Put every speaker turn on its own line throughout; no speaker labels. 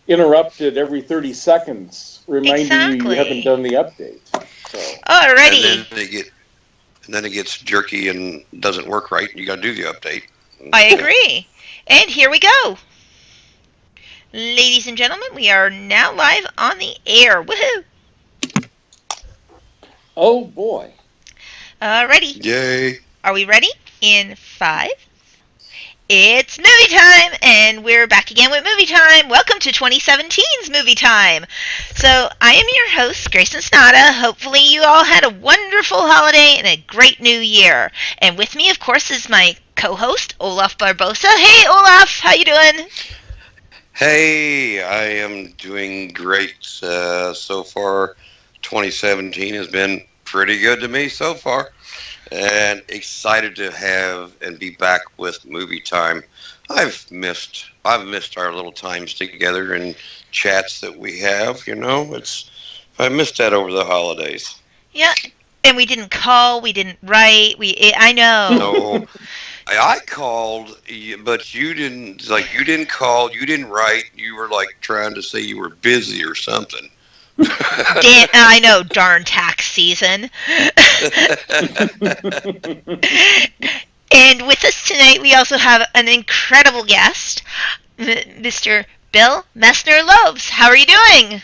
interrupted every 30 seconds, reminding you haven't
Exactly.
done the update. So,
And
Alrighty.
then it gets jerky and doesn't work right. You got to do the update.
I agree. And here we go. Ladies and gentlemen, we are now live on the air. Woohoo!
oh boy.
Alrighty.
Yay!
Are we ready? In 5. It's movie time, and we're back again with movie time. Welcome to 2017's movie time. So I am your host, Grayson Snada. Hopefully you all had a wonderful holiday and a great new year. And with me, of course, is my co-host, Olaf Barbosa. Hey, Olaf, how you doing?
Hey, I am doing great so far. 2017 has been pretty good to me so far, and excited to have and be back with movie time. I've missed our little times together and chats that we have. I missed that over the holidays.
Yeah, and we didn't call, we didn't write. I know.
No, I called, but you didn't. Like you didn't call, you didn't write. You were like trying to say you were busy or something.
I know, darn tax season. And with us tonight, we also have an incredible guest, Mr. Bill Messner-Loebs. How are you doing?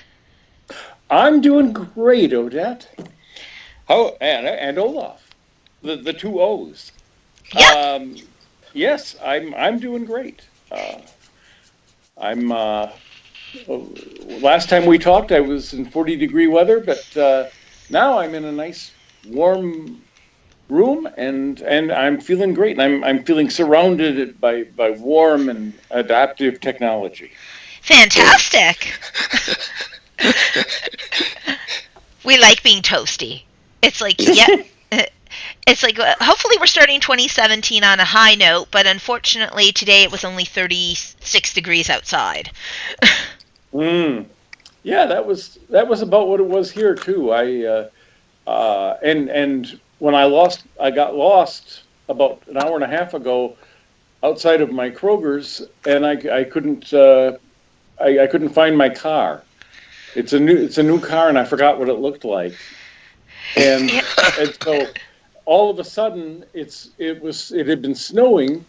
I'm doing great, Odette. How and Olaf, the two O's.
Yep.
Yes, I'm doing great. I'm. Last time we talked, I was in 40-degree weather, but now I'm in a nice warm room, and I'm feeling great. And I'm feeling surrounded by warm and adaptive technology.
Fantastic. We like being toasty. It's like, yeah. It's like, hopefully we're starting 2017 on a high note, but unfortunately today it was only 36 degrees outside.
Yeah, that was about what it was here too. And when I got lost about an hour and a half ago outside of my Kroger's, and I couldn't I couldn't find my car. It's a new car, and I forgot what it looked like. And,
Yeah.
and so all of a sudden it had been snowing,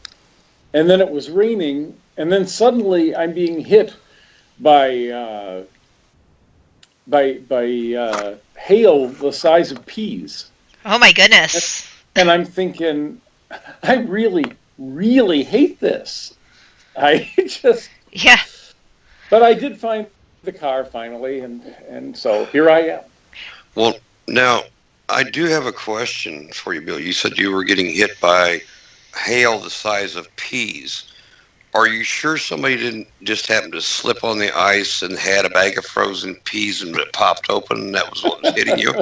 and then it was raining, and then suddenly I'm being hit by hail the size of peas.
Oh my goodness.
And I'm thinking, I really hate this. I just,
Yeah.
but I did find the car finally, and so here I am.
Well, now I do have a question for you, Bill. You said you were getting hit by hail the size of peas. Are you sure somebody didn't just happen to slip on the ice and had a bag of frozen peas and it popped open and that was what was hitting you?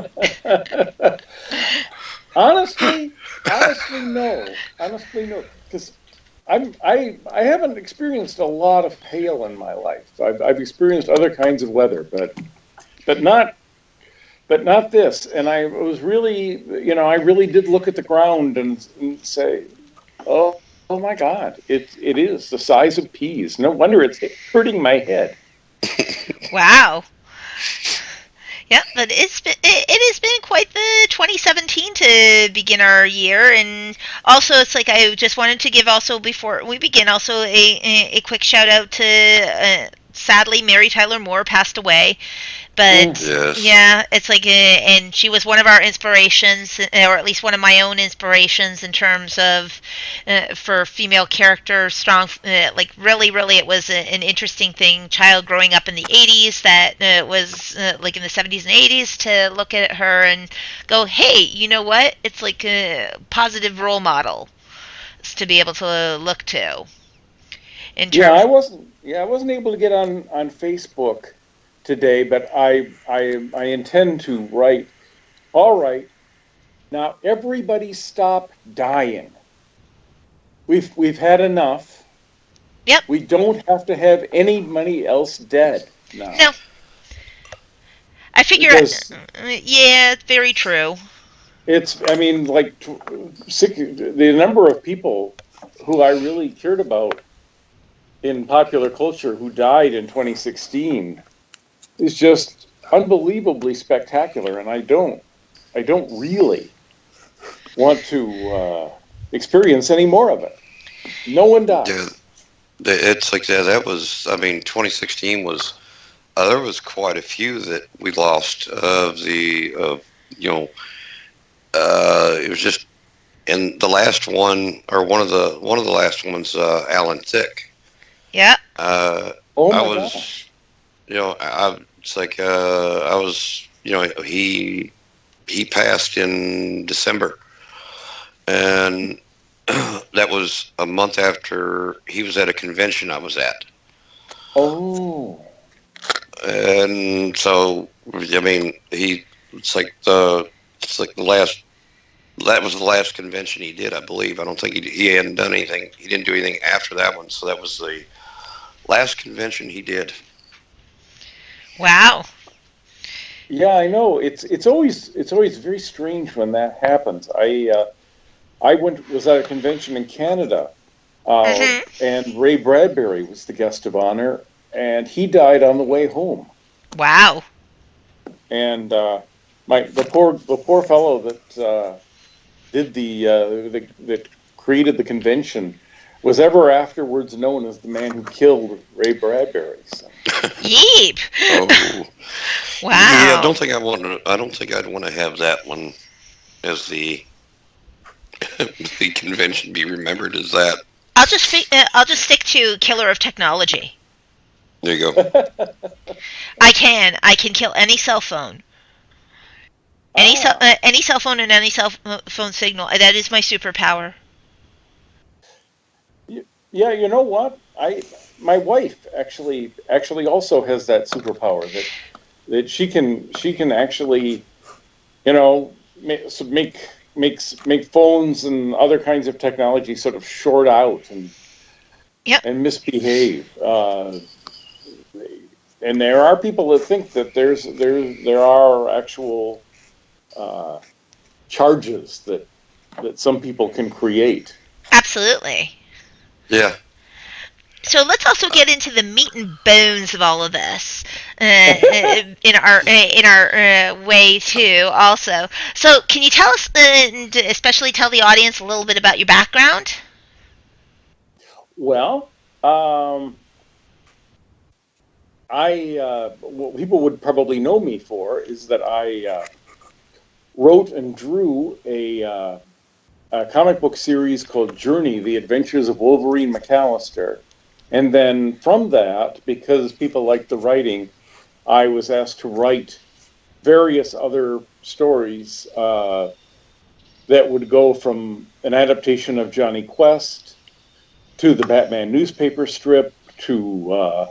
Honestly, no. Honestly, no. Because I haven't experienced a lot of hail in my life. I've experienced other kinds of weather, but not this. And I was really, I really did look at the ground and say, oh my God, it is the size of peas. No wonder it's hurting my head.
Wow. Yeah, but it has been quite the 2017 to begin our year, and also it's like I just wanted to give also before we begin also a quick shout out to sadly Mary Tyler Moore passed away. But
Yes.
yeah, it's like, and she was one of our inspirations, or at least one of my own inspirations in terms of for female character, strong. Like really, it was an interesting thing. Child growing up in the '80s that was like in the '70s and '80s to look at her and go, hey, you know what? It's like a positive role model to be able to look to. In
Yeah,
terms,
I wasn't able to get on Facebook today, but I intend to write. All right, now everybody stop dying. We've had enough.
yep.
We don't have to have anybody else dead now.
No, I figure.
Because
Yeah, it's very true.
I mean, like the number of people who I really cared about in popular culture who died in 2016 is just unbelievably spectacular, and I don't really want to experience any more of it. No one died.
Yeah, it's like that. That was, I mean, 2016 was. There was quite a few that we lost of you know, it was just, and the last one, or one of the last ones, Alan Thicke.
Yeah.
Uh,
Oh
I
my
was,
gosh.
it's like, I was, he passed in December, and that was a month after he was at a convention I was at.
Oh.
And so, I mean, it's like the last, that was the last convention he did, I believe. I don't think he hadn't done anything. He didn't do anything after that one. So that was the last convention he did.
Wow.
Yeah, I know. It's always very strange when that happens. I was at a convention in Canada,
Mhm.
and Ray Bradbury was the guest of honor, and he died on the way home.
Wow.
And the poor fellow that did that created the convention was ever afterwards known as the man who killed Ray Bradbury. So.
Yeep.
Oh, yeah.
Wow.
I don't think I'd want to have that one as the the convention be remembered as that.
I'll just stick to killer of technology.
There you go.
I can kill any cell phone.
Ah,
Any cell phone and any cell phone signal. That is my superpower.
yeah. You know what? My wife actually also has that superpower that she can actually make phones and other kinds of technology sort of short out
Yep.
and misbehave. And there are people that think that there are actual uh, charges that some people can create.
Absolutely.
Yeah.
So let's also get into the meat and bones of all of this in our way too. Also, so can you tell us, and especially tell the audience a little bit about your background?
Well, what people would probably know me for is that I wrote and drew a comic book series called Journey: The Adventures of Wolverine McAllister. And then from that, because people liked the writing, I was asked to write various other stories that would go from an adaptation of Johnny Quest to the Batman newspaper strip to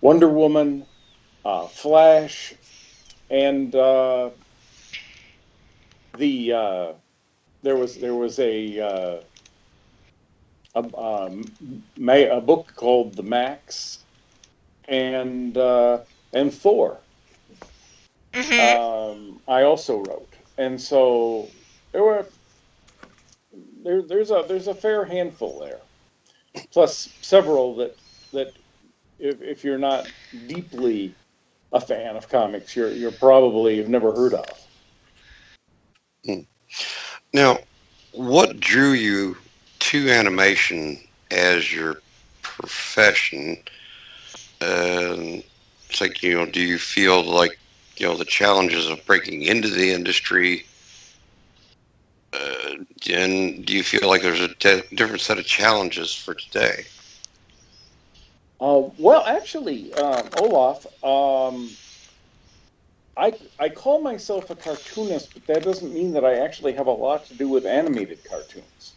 Wonder Woman, Flash, and the there was a book called The Max and Thor.
Hmm.
I also wrote, and so there were there's a fair handful there, plus several that if you're not deeply a fan of comics, you're probably have never heard of.
Hmm. Now, what drew you to animation as your profession? It's like, do you feel like, the challenges of breaking into the industry, uh, and do you feel like there's a different set of challenges for today?
Well, actually, Olaf, I call myself a cartoonist, but that doesn't mean that I actually have a lot to do with animated cartoons.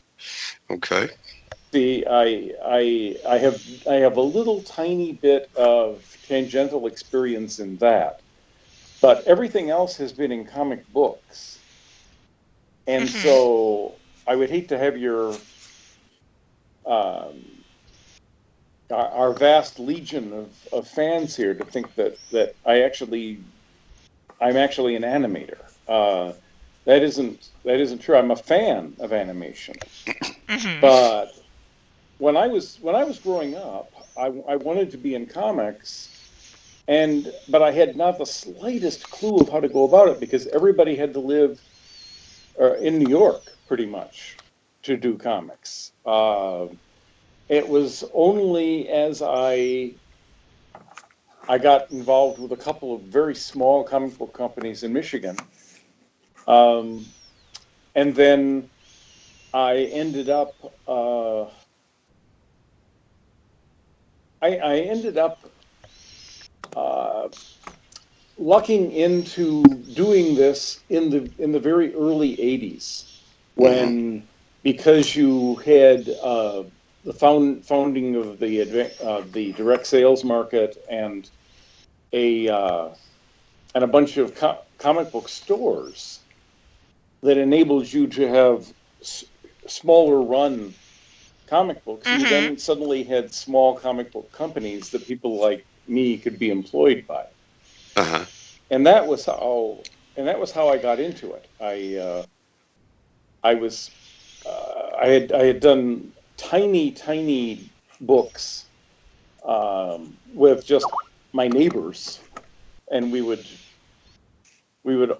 Okay.
See, I have a little tiny bit of tangential experience in that, but everything else has been in comic books, and
Hmm.
so I would hate to have um, our vast legion of fans here to think that I'm actually an animator. That isn't true. I'm a fan of animation,
Hmm.
but when I was growing up, I wanted to be in comics, but I had not the slightest clue of how to go about it because everybody had to live in New York pretty much to do comics. It was only as I got involved with a couple of very small comic book companies in Michigan, and then I ended up I ended up lucking into doing this in the very early '80s when because you had the founding of the direct sales market and a bunch of comic book stores that enabled you to have smaller run comic books. You then suddenly had small comic book companies that people like me could be employed by.
Uh-huh.
And that was how I got into it. I had done tiny books with just my neighbors, and we would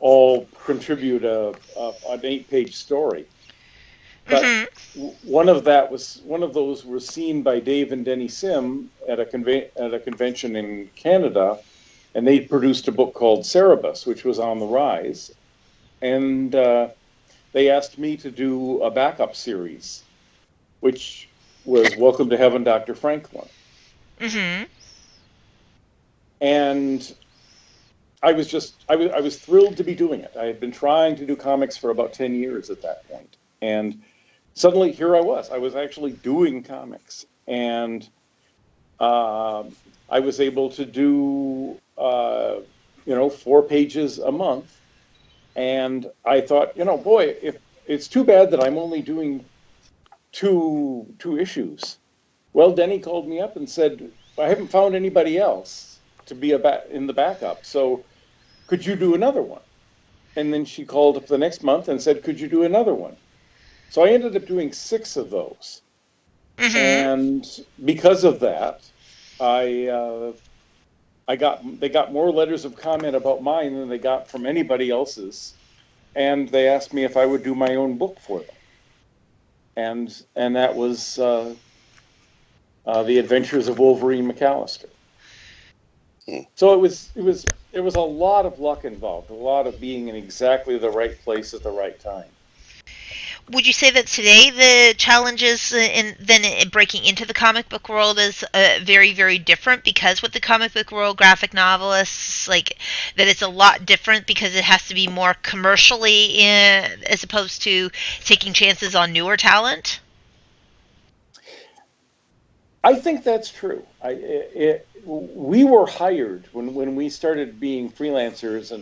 all contribute an 8-page story. But one of those was seen by Dave and Denny Sim at a convention in Canada, and they produced a book called Cerebus, which was on the rise, and they asked me to do a backup series, which was Welcome to Heaven, Dr. Franklin. And I was thrilled to be doing it. I had been trying to do comics for about 10 years at that point, and suddenly here I was. I was actually doing comics, and I was able to do 4 pages a month. And I thought, boy, if it's too bad that I'm only doing two issues. Well, Denny called me up and said, I haven't found anybody else to be in the backup, so could you do another one? And then she called up the next month and said, could you do another one? So I ended up doing 6 of those. And because of that, they got more letters of comment about mine than they got from anybody else's, and they asked me if I would do my own book for them, and that was The Adventures of Wolverine McAllister. So it was a lot of luck involved, a lot of being in exactly the right place at the right time.
Would you say that today the challenges in breaking into the comic book world is very, very different because with the comic book world, graphic novelists, like that it's a lot different because it has to be more commercially as opposed to taking chances on newer talent?
I think that's true. We were hired when we started being freelancers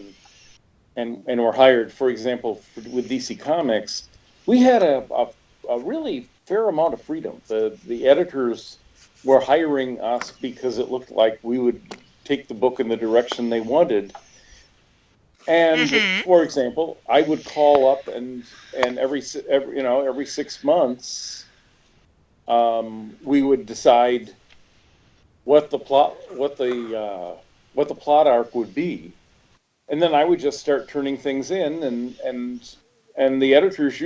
and were hired, for example, with DC Comics. We had a really fair amount of freedom. The editors were hiring us because it looked like we would take the book in the direction they wanted. And for example, I would call up and every 6 months, we would decide what the plot arc would be, and then I would just start turning things in, and the editors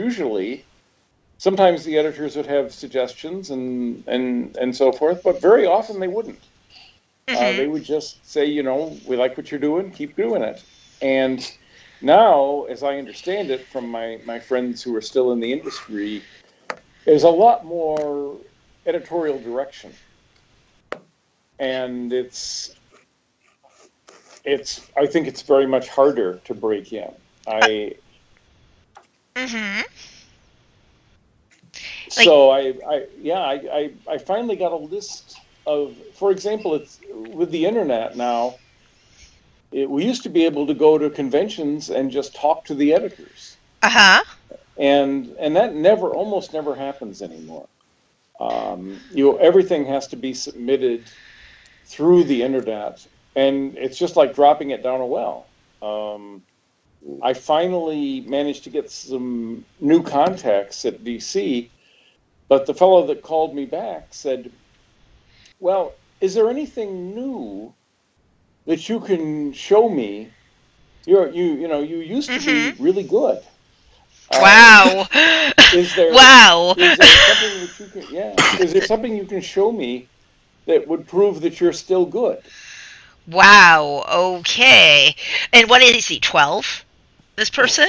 sometimes the editors would have suggestions and so forth, but very often they wouldn't. They would just say, we like what you're doing, keep doing it. And now, as I understand it from my friends who are still in the industry, there's a lot more editorial direction. And I think it's very much harder to break in. So I finally got a list of, for example, it's with the internet now. We used to be able to go to conventions and just talk to the editors. And that almost never happens anymore. Everything has to be submitted through the internet, and it's just like dropping it down a well. I finally managed to get some new contacts at DC, but the fellow that called me back said, well, is there anything new that you can show me? You used to be
Mm-hmm.
really good. Uh,
Wow.
is there
Wow.
is there something that you can yeah? Is there something you can show me that would prove that you're still good?
Wow. Okay. And what is he? 12? This person?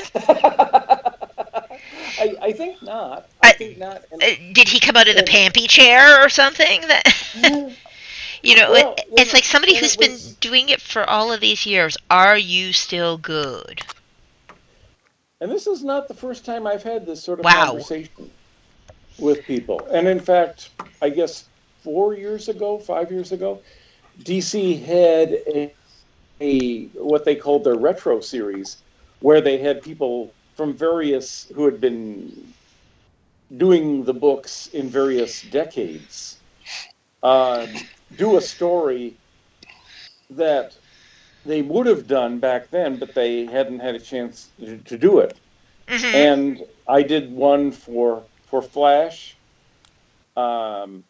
I think not.
Uh,
I think not.
did he come out of the
And
Pampy chair or something? That
well,
it's like somebody
and
who's
it
been
was,
doing it for all of these years. Are you still good?
and this is not the first time I've had this sort of
Wow.
conversation with people. And in fact, I guess 4 years ago, 5 years ago, DC had a what they called their retro series, where they had people from various who had been doing the books in various decades uh, do a story that they would have done back then, but they hadn't had a chance to do it.
Mhm.
And I did one for Flash um,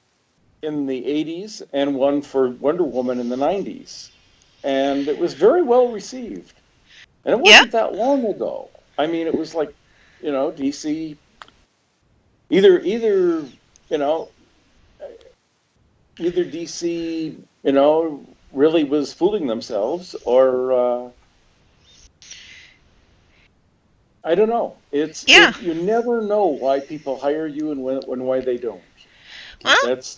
in the '80s, and one for Wonder Woman in the '90s, and it was very well received. And it
Yeah.
wasn't that long ago. I mean, it was like, DC either you know either DC really was fooling themselves, or I don't know.
Yeah.
You never know why people hire you and when why they don't.
Well,
That's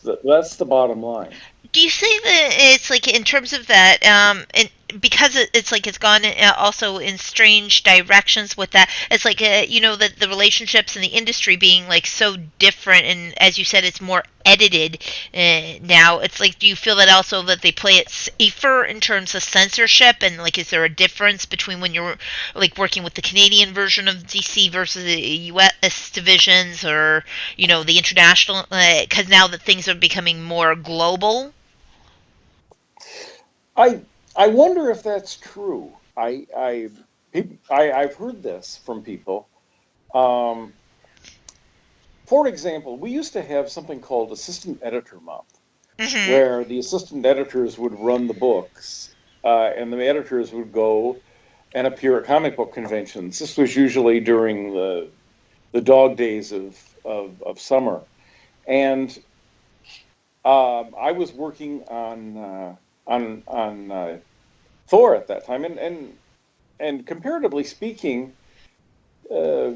the bottom line.
do you say that it's like in terms of that, and because it's like it's gone also in strange directions with that. It's like the relationships in the industry being like so different, and as you said, it's more edited now. It's like, do you feel that also that they play it safer in terms of censorship, and like, is there a difference between when you're like working with the Canadian version of DC versus the U.S. divisions, or the international? Because now that things are becoming more global.
I I wonder if that's true. I've heard this from people. Um, for example, we used to have something called Assistant Editor Month,
Hmm.
where the assistant editors would run the books, and the editors would go and appear at comic book conventions. This was usually during the dog days of summer, and I was working on Thor at that time, and comparatively speaking, uh,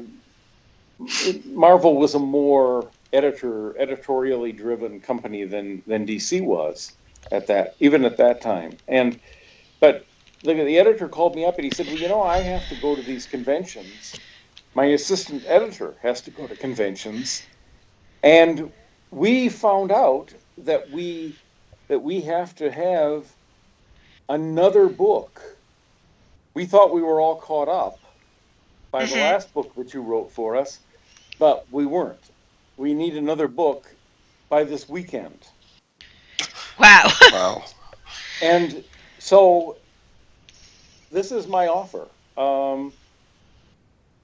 Marvel was a more editorially driven company than DC was even at that time. And but the editor called me up and he said, "Well, I have to go to these conventions. My assistant editor has to go to conventions, and we found out that we have to have another book. We thought we were all caught up by the
Hmm.
last book that you wrote for us, but we weren't. We need another book by this weekend."
Wow.
Wow.
And so this is my offer.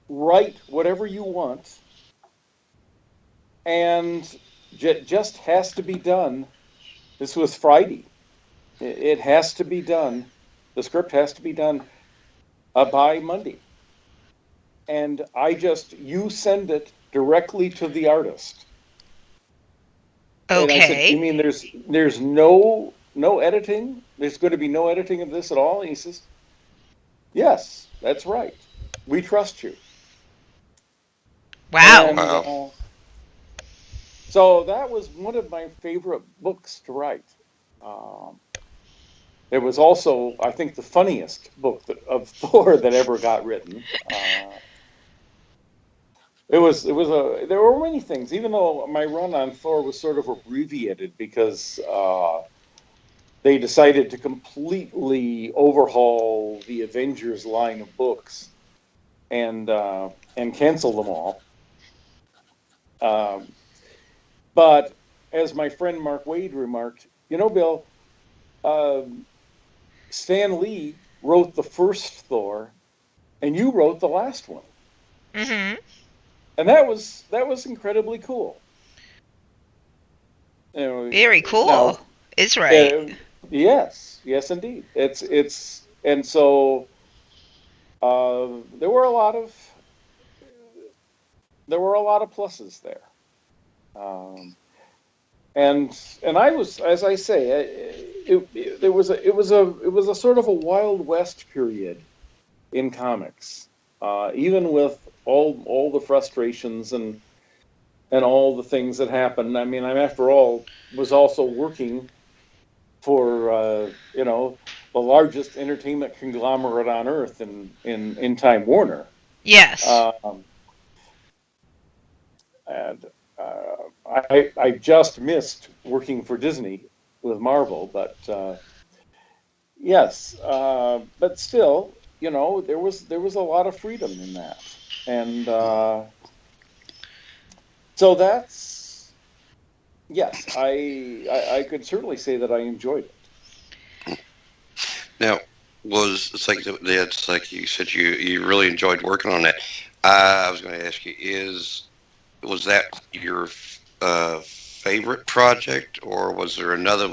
Write whatever you want, and just has to be done. This was Friday. It has to be done. The script has to be done by Monday. And you send it directly to the artist. And I said, "You
Okay.
mean there's no editing? There's going to be no editing of this at all?" And he says, "Yes, that's right. We trust you."
Wow.
And
Wow.
so that was one of my favorite books to write. Um, it was also, I think, the funniest book of Thor that ever got written. There were many things, even though my run on Thor was sort of abbreviated because they decided to completely overhaul the Avengers line of books and cancel them all. Um, but as my friend Mark Wade remarked, Bill, um, Stan Lee wrote the first Thor, and you wrote the last one,
Hmm.
and that was incredibly cool. You know,
Very
now
cool. Is right.
Yes, indeed. And so there were a lot of pluses there. Um, and I was, as I say, there was it was a sort of a Wild West period in comics, even with all the frustrations and all the things that happened. I mean, I'm after all was also working for the largest entertainment conglomerate on earth in Time Warner.
Yes.
Um, and I just missed working for Disney with Marvel, but yes, but still, there was a lot of freedom in that, and so that's yes, I could certainly say that I enjoyed it.
Now, it's like you said you really enjoyed working on that. I was going to ask you, was that your favorite project, or was there another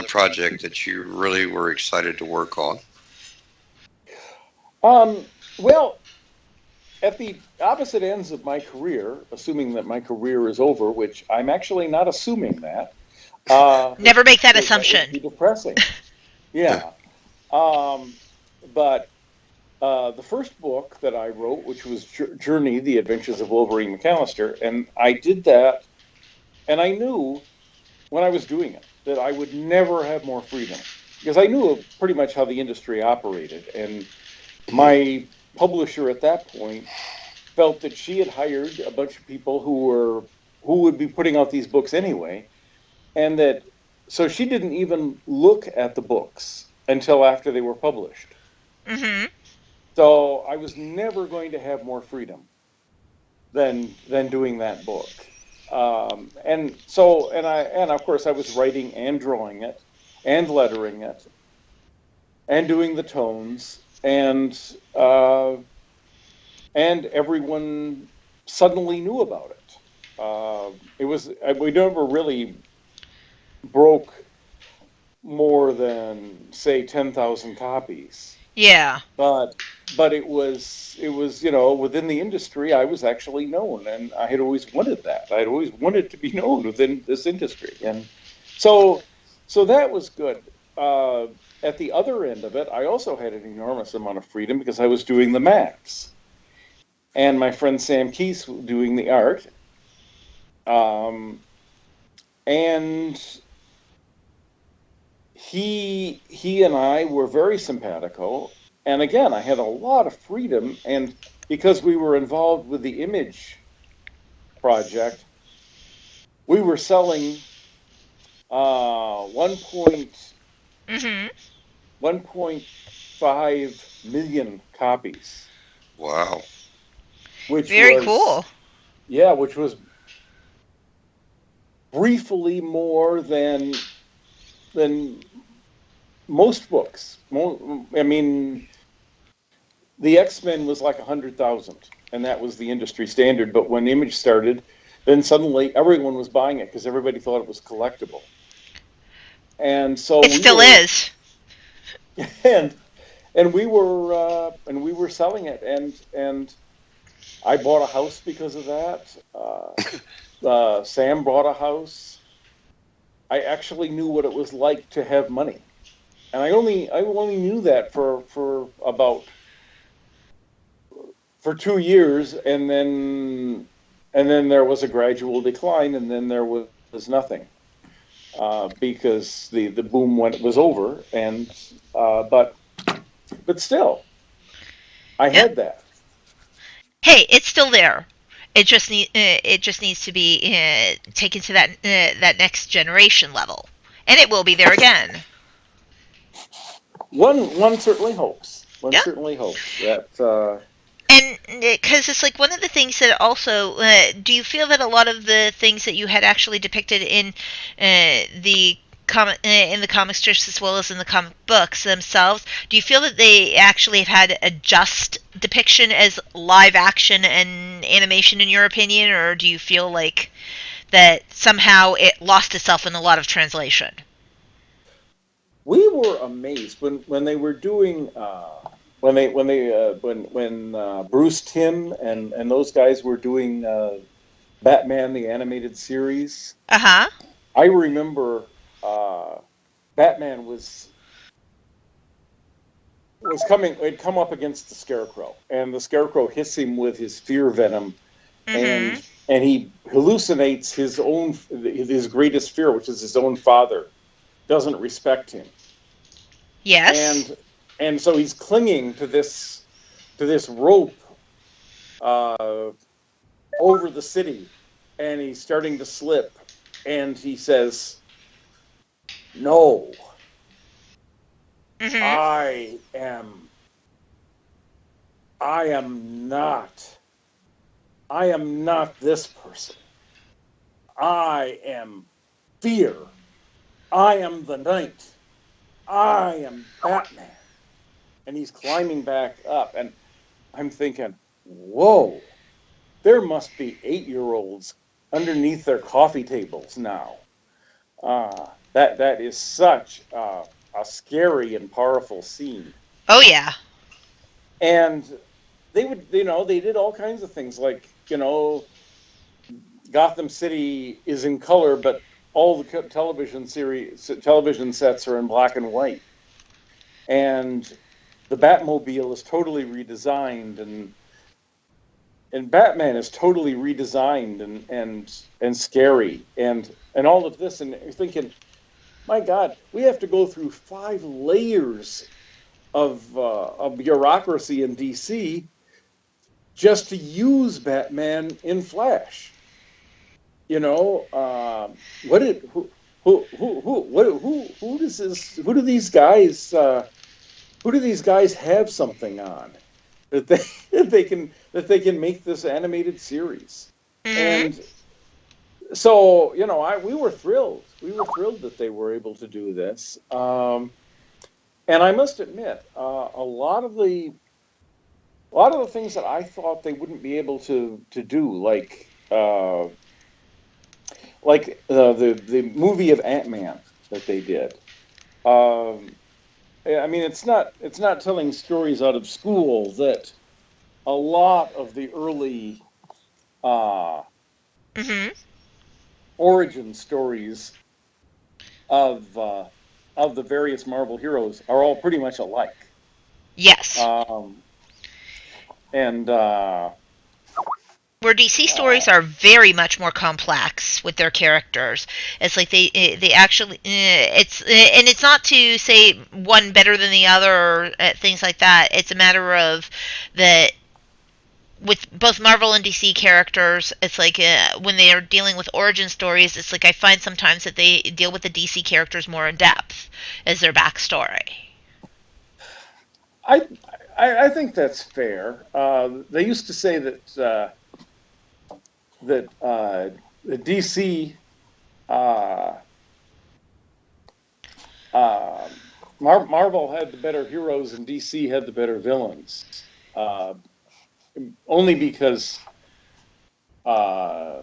project that you really were excited to work on?
Well, at the opposite ends of my career, assuming that my career is over, which I'm actually not assuming that,
Never make that
that would
assumption.
be depressing. Yeah. Um, but the first book that I wrote, which was Journey: The Adventures of Wolverine McAllister, and I did that, and I knew when I was doing it that I would never have more freedom because I knew pretty much how the industry operated, and my publisher at that point felt that she had hired a bunch of people who would be putting out these books anyway, and that so she didn't even look at the books until after they were published.
Mm-hmm.
So I was never going to have more freedom than doing that book. And of course I was writing and drawing it and lettering it and doing the tones and everyone suddenly knew about it. It was we never really broke more than say 10,000 copies,
Yeah.
but it was within the industry I was actually known, and I had always wanted that. I had always wanted to be known within this industry, and so so that was good. Uh, at the other end of it, I also had an enormous amount of freedom because I was doing the Max, and my friend Sam Keith doing the art. Um, and he and I were very simpatico. And again, I had a lot of freedom, and because we were involved with the Image project, we were selling
Mm-hmm.
1.5 million copies,
Wow.
which
Very
was
cool.
yeah, which was briefly more than most books. I mean, the X-Men was like 100,000, and that was the industry standard. But when Image started, then suddenly everyone was buying it because everybody thought it was collectible. And so
It
we
still
were,
is.
and and we were selling it, and I bought a house because of that. Sam bought a house. I actually knew what it was like to have money, and I only knew that for 2 years, and then there was a gradual decline, and then there was nothing because the boom was over, and but still, I
Yep.
had that.
Hey, it's still there. It just needs to be taken to that next generation level, and it will be there again.
One certainly hopes. One
Yeah.
certainly hopes that.
And because it's like one of the things that also, do you feel that a lot of the things that you had actually depicted in the comic strips as well as in the comic books themselves, do you feel that they actually have had a just depiction as live action and animation in your opinion, or do you feel like that somehow it lost itself in a lot of translation?
we were amazed when they were doing when Bruce Timm and those guys were doing Batman the animated series.
Uh-huh.
I remember uh, Batman was coming. Had come up against the Scarecrow, and the Scarecrow hits him with his fear venom,
Mm-hmm.
and he hallucinates his greatest fear, which is his own father doesn't respect him,
Yes.
and so he's clinging to this rope uh, over the city, and he's starting to slip, and he says, "No,
Mm-hmm.
I am, I am not, I am not this person. I am fear. I am the night. I am Batman." And he's climbing back up, and I'm thinking, "Whoa, there must be 8-year-olds underneath their coffee tables now." That is such a scary and powerful scene.
Oh yeah.
And they did all kinds of things like, Gotham City is in color, but all the television sets are in black and white. And the Batmobile is totally redesigned, and Batman is totally redesigned and scary and all of this. And you're thinking, my God, we have to go through 5 layers of bureaucracy in DC just to use Batman in Flash. What did who does this? Who do these guys have something on that they that they can make this animated series?
Mm-hmm.
And so I we were thrilled. We were thrilled that they were able to do this. And I must admit, a lot of the things that I thought they wouldn't be able to do, the movie of Ant-Man that they did. Um, I mean, it's not telling stories out of school that a lot of the early uh,
Mm-hmm.
origin stories of uh, of the various Marvel heroes are all pretty much alike.
Yes.
Um, and
Where DC
uh,
stories are very much more complex with their characters. It's like they actually and it's not to say one better than the other or things like that. It's a matter of that with both Marvel and DC characters, it's like when they are dealing with origin stories, it's like I find sometimes that they deal with the DC characters more in depth as their backstory.
I, I think that's fair. They used to say that the DC uh, uh, Marvel had the better heroes and DC had the better villains. Uh, Only because uh,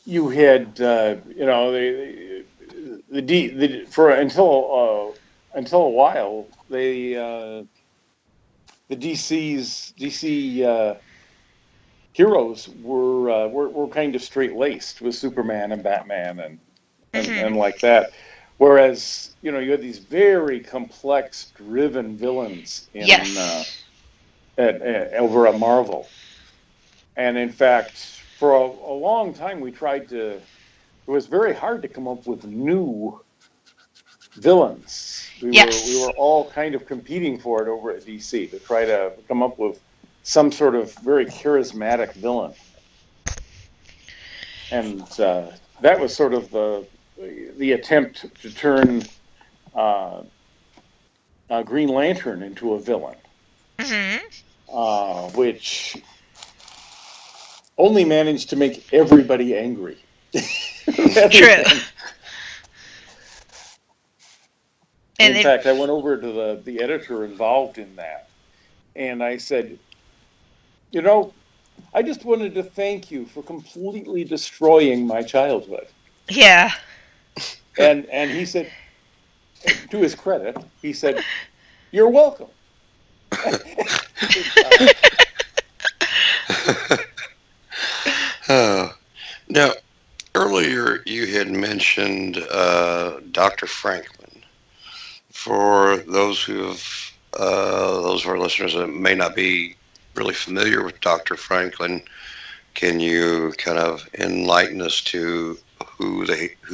you had for until a while the DC heroes were kind of straight laced with Superman and Batman
Mm-hmm.
and like that. Whereas you had these very complex, driven villains
Yes.
over at Marvel, and in fact, for a long time we tried to. It was very hard to come up with new villains. We
Yes.
were all kind of competing for it over at DC to try to come up with some sort of very charismatic villain, and that was sort of the attempt to turn uh, Green Lantern into a villain,
Mm-hmm.
which only managed to make everybody angry. Rather
True.
than,
And
in
then
fact, I went over to the editor involved in that, and I said, you know, I just wanted to thank you for completely destroying my childhood.
yeah.
And he said, to his credit, he said, "You're welcome."
Oh. Now, earlier you had mentioned Dr. Franklin. For those of our listeners that may not be really familiar with Dr. Franklin, can you kind of enlighten us to who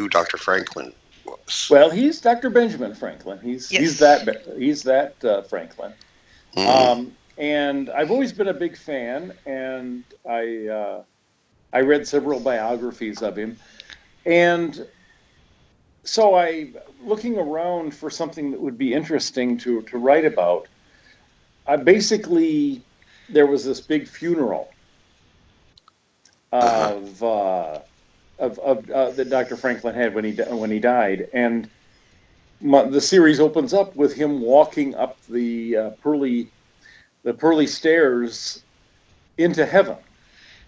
Dr. Franklin was?
Well, he's Dr. Benjamin Franklin. He's
Yes.
that Franklin.
Mm,
And I've always been a big fan, and I read several biographies of him, and so looking around for something that would be interesting to write about. I basically there was this big funeral
uh-huh.
of that Dr. Franklin had when he died, and the series opens up with him walking up the pearly stairs into heaven,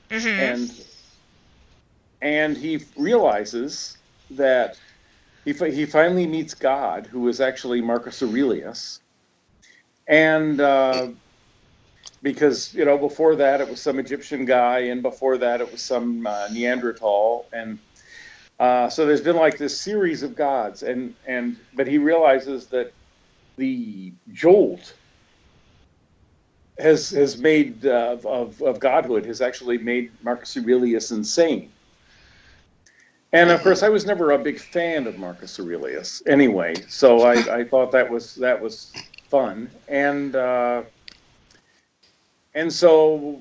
Mhm.
and he realizes that he finally meets God, who is actually Marcus Aurelius, and because before that it was some Egyptian guy, and before that it was some Neanderthal, and so there's been like this series of gods, and but he realizes that the jolt has made of godhood has actually made Marcus Aurelius insane. And of
Hmm.
course, I was never a big fan of Marcus Aurelius anyway, so I thought that was fun, and so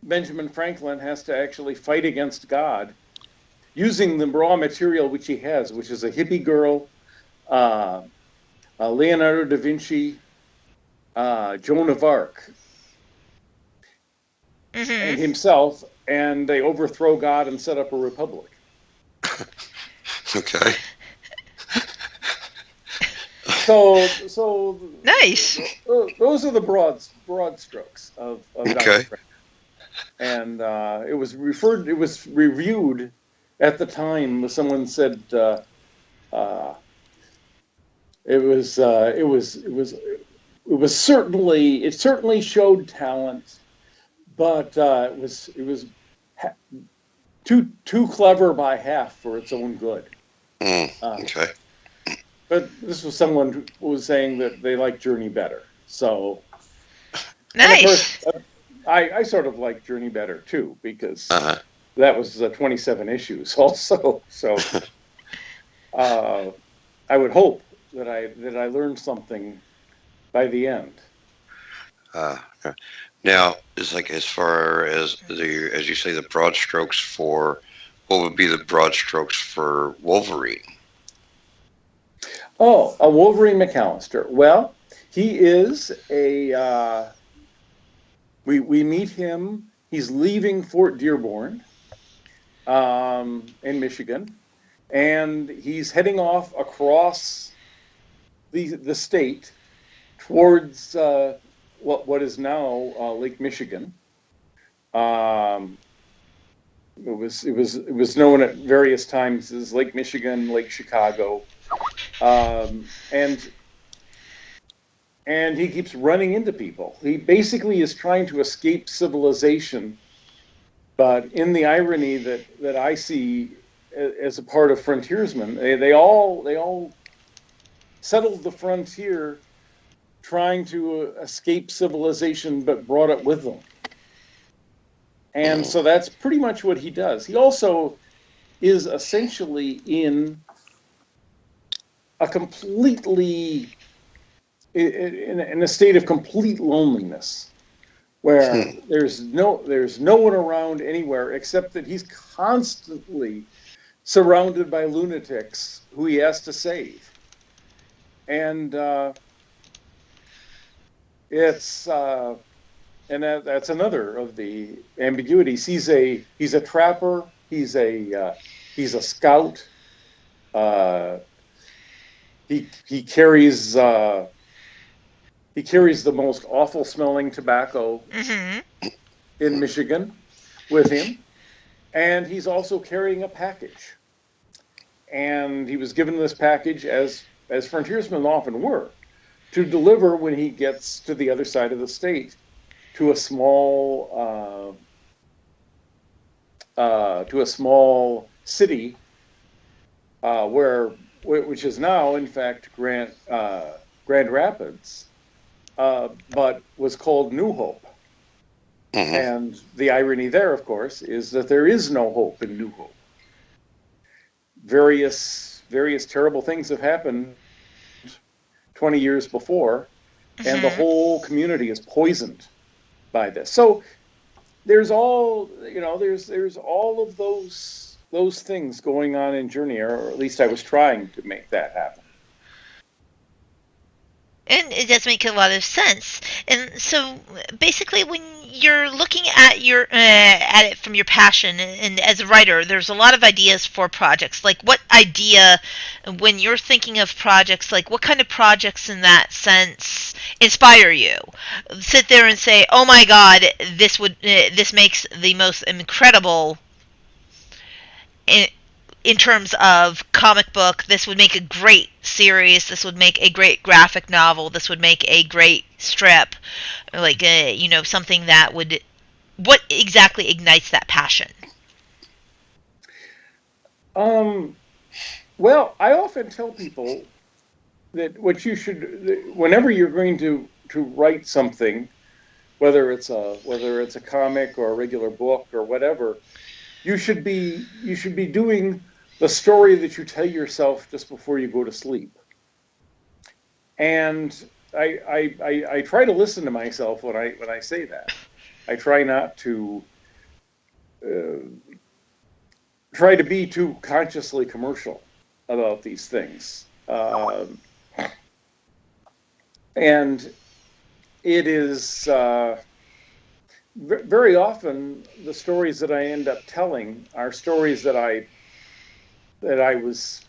Benjamin Franklin has to actually fight against God using the raw material which he has, which is a hippie girl, uh, Leonardo da Vinci, Joan of Arc, and
Mhm.
himself, and they overthrow God and set up a republic.
Okay.
So
Nice.
those are the broad strokes of Dr.
Okay.
Frank. And it was reviewed at the time. Someone said uh, it certainly showed talent, but it was too clever by half for its own good.
Mm,
Uh,
okay.
but this was someone who was saying that they like Journey better. So, and of course,
Nice.
I sort of like Journey better too, because
Uh-huh.
that was 27 issues also. So uh, I would hope that I learned something by the end.
Okay. Now, it's like as far as as you say, the broad strokes for what would be the broad strokes for Wolverine?
Oh, a Wolverine McAllister. Well, he is a. We meet him. He's leaving Fort Dearborn, in Michigan, and he's heading off across the state towards what is now Lake Michigan. Um, it was known at various times as Lake Michigan, Lake Chicago, and he keeps running into people. He basically is trying to escape civilization, but in the irony that I see as a part of frontiersmen, they all settled the frontier trying to escape civilization, but brought it with them. And
Mm,
so that's pretty much what he does. He also is essentially a completely in a state of complete loneliness, where
hmm.
there's no one around anywhere, except that he's constantly surrounded by lunatics who he has to save. And it's and that's another of the ambiguities. He's a trapper. He's a scout. Uh, he carries the most awful smelling tobacco
Mhm.
in Michigan with him, and he's also carrying a package. and he was given this package, as frontiersmen often were, to deliver when he gets to the other side of the state, to a small city, which is now, in fact, Grand Rapids, but was called New Hope.
Mm-hmm.
And the irony there, of course, is that there is no hope in New Hope. Various terrible things have happened 20 years before, and the whole community is poisoned by this. So there's all of those things going on in Journey, or at least I was trying to make that happen.
And it does make a lot of sense. And so, basically, when you're looking at at it from your passion, and as a writer, there's a lot of ideas for projects. Like, what idea, when you're thinking of projects, like what kind of projects in that sense inspire you? Sit there and say, "Oh my God, this makes the most incredible." In terms of comic book, this would make a great series. This would make a great graphic novel. This would make a great strip. Like, something that would... What exactly ignites that passion?
Well, I often tell people that what you should, whenever you're going to write something, whether it's a comic or a regular book or whatever, you should be doing the story that you tell yourself just before you go to sleep. And I try to listen to myself when I say that. I try not to try to be too consciously commercial about these things. And it is very often the stories that I end up telling are stories that I was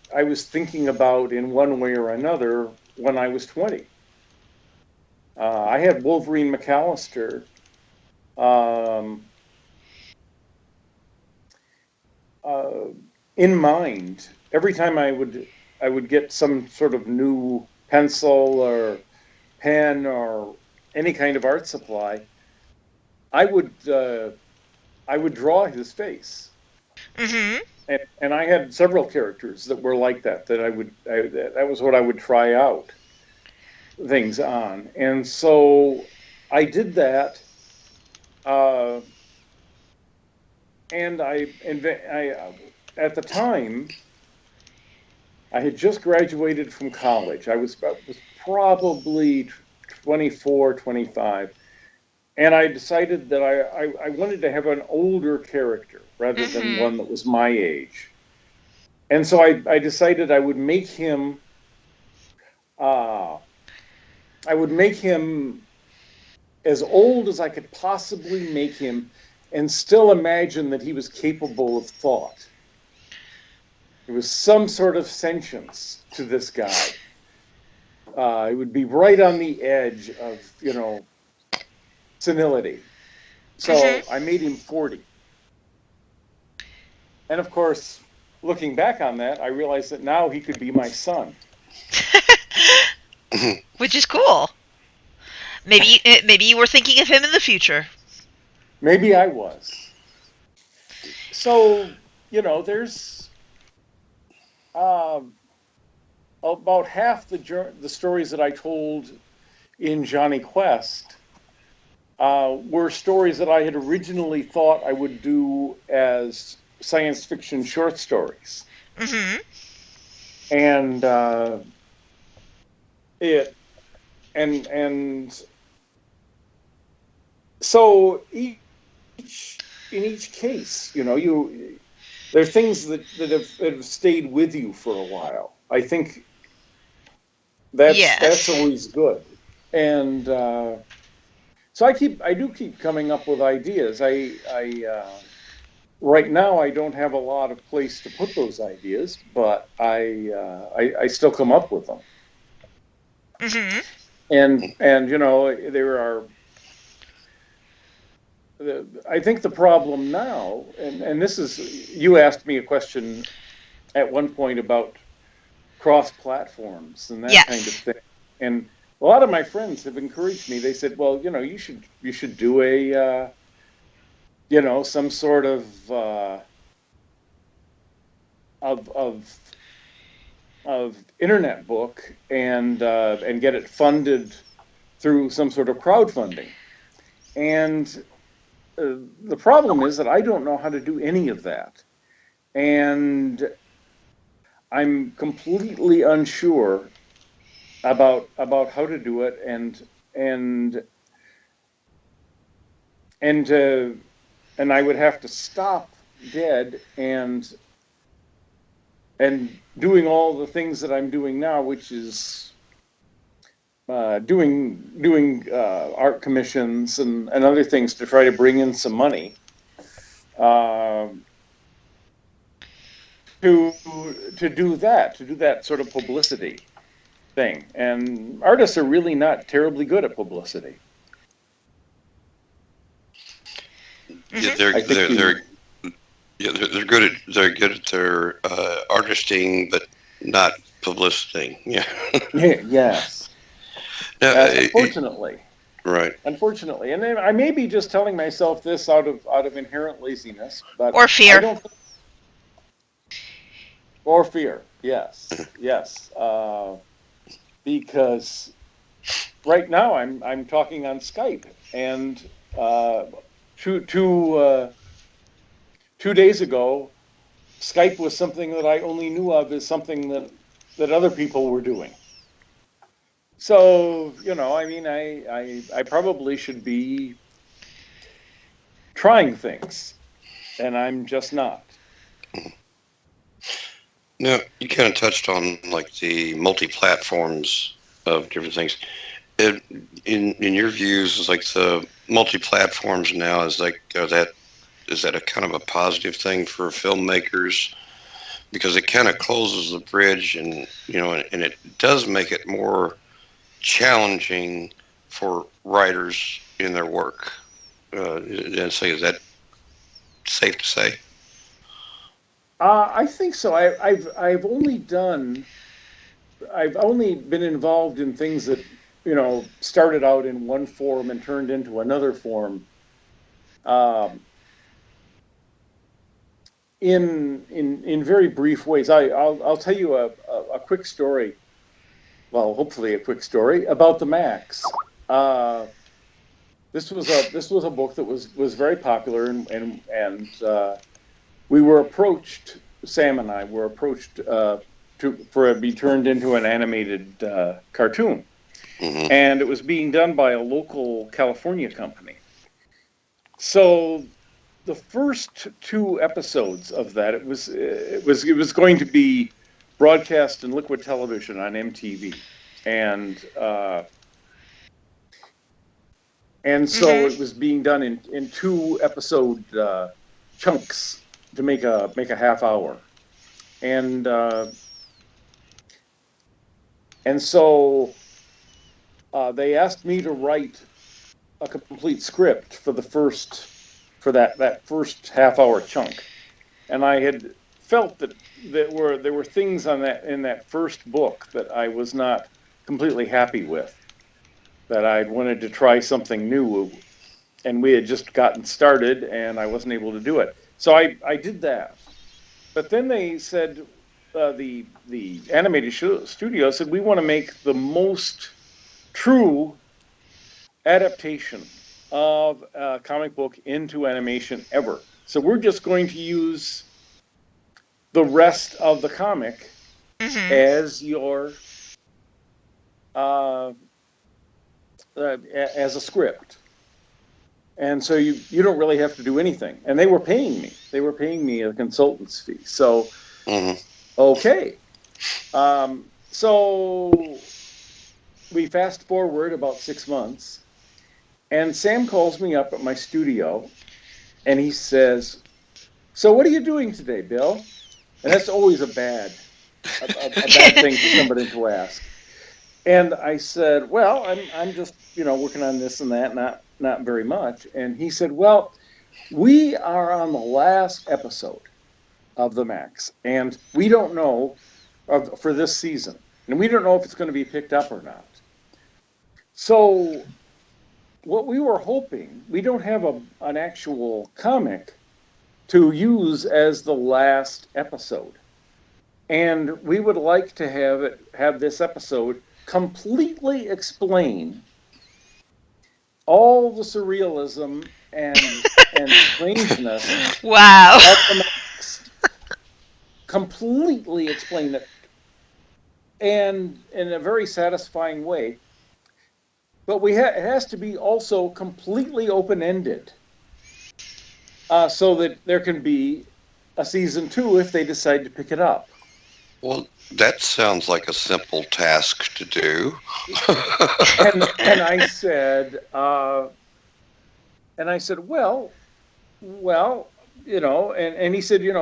thinking about in one way or another when I was 20. I had Wolverine McAllister in mind every time I would get some sort of new pencil or pen or any kind of art supply. I would draw his face.
Mm-hmm.
And I had several characters that were like that that was what I would try out things on. And so I did that, and I at the time I had just graduated from college. I was probably 24, 25. And I decided that I wanted to have an older character rather than one that was my age. And so I decided I would make him as old as I could possibly make him, and still imagine that he was capable of thought. There was some sort of sentience to this guy. It would be right on the edge of, senility. So I made him 40. And of course, looking back on that, I realized that now he could be my son.
Which is cool. Maybe you were thinking of him in the future.
Maybe I was. So, there's about half the stories that I told in Johnny Quest were stories that I had originally thought I would do as science fiction short stories.
Mm-hmm.
And so in each case, there are things that have stayed with you for a while. I think that's always good. And so I do keep coming up with ideas. Right now I don't have a lot of place to put those ideas, but I still come up with them.
Mm-hmm.
And there are. I think the problem now, and this is, you asked me a question at one point about cross platforms and that kind of
Yes.
thing. And a lot of my friends have encouraged me. They said, "Well, you should do a some sort of of of internet book and get it funded through some sort of crowdfunding." And the problem is that I don't know how to do any of that, and I'm completely unsure about how to do it, and and uh, and I would have to stop dead and doing all the things that I'm doing now, which is doing art commissions and other things to try to bring in some money uh, to to do that sort of publicity thing. And artists are really not terribly good at publicity.
Yeah,
Hmm.
I think
they're good at their artisting, but not publicity. Yeah.
yes,
Now,
yes. Unfortunately,
right.
and then I may be just telling myself this out of inherent laziness, but
Or
I
fear.
don't. Or fear. Yes, yes. Because right now I'm talking on Skype, and uh, two two uh, 2 days ago, Skype was something that I only knew of as something that other people were doing. So I mean, I probably should be trying things, and I'm just not.
Now, you kind of touched on like the multi-platforms of different things. It, in your views, is like the multi-platforms now is that a kind of a positive thing for filmmakers because it kind of closes the bridge and and it does make it more challenging for writers in their work. And say, is that safe to say?
I think so. I've only been involved in things that started out in one form and turned into another form. Um, in very brief ways. I'll tell you a quick story. Well, hopefully a quick story about the Max. Uh, this was a book that was very popular, and we were approached. Sam and I were approached for it to be turned into an animated cartoon,
Hmm.
and it was being done by a local California company. So the first two episodes of that, it was going to be broadcast in liquid television on MTV, and so
Hmm.
it was being done in two episode chunks to make a half hour, and uh, and so they asked me to write a complete script for that first half hour chunk, and I had felt that there were things on that in that first book that I was not completely happy with, that I'd wanted to try something new, and we had just gotten started, and I wasn't able to do it. So I did that, but then they said the animated studio said we want to make the most true adaptation of a comic book into animation ever. So we're just going to use the rest of the comic
Hmm.
as your uh, as a script, and so you don't really have to do anything. And they were paying me. They were paying me a consultant's fee. So
Hmm.
okay. So we fast forward about 6 months, and Sam calls me up at my studio, and he says, "So what are you doing today, Bill?" And that's always a bad thing for somebody to ask. And I said, "Well, I'm just working on this and that, not very much." And he said, "Well, we are on the last episode of the Max, and we don't know for this season, and we don't know if it's going to be picked up or not. So what we were hoping, we don't have an actual comic to use as the last episode. And we would like to have this episode completely explain all the surrealism and strangeness
Wow.
of the Max. Completely explain it, and in a very satisfying way. But it has to be also completely open-ended, so that there can be a season 2 if they decide to pick it up.
Well, that sounds like a simple task to do.
and I said, well, and he said, you,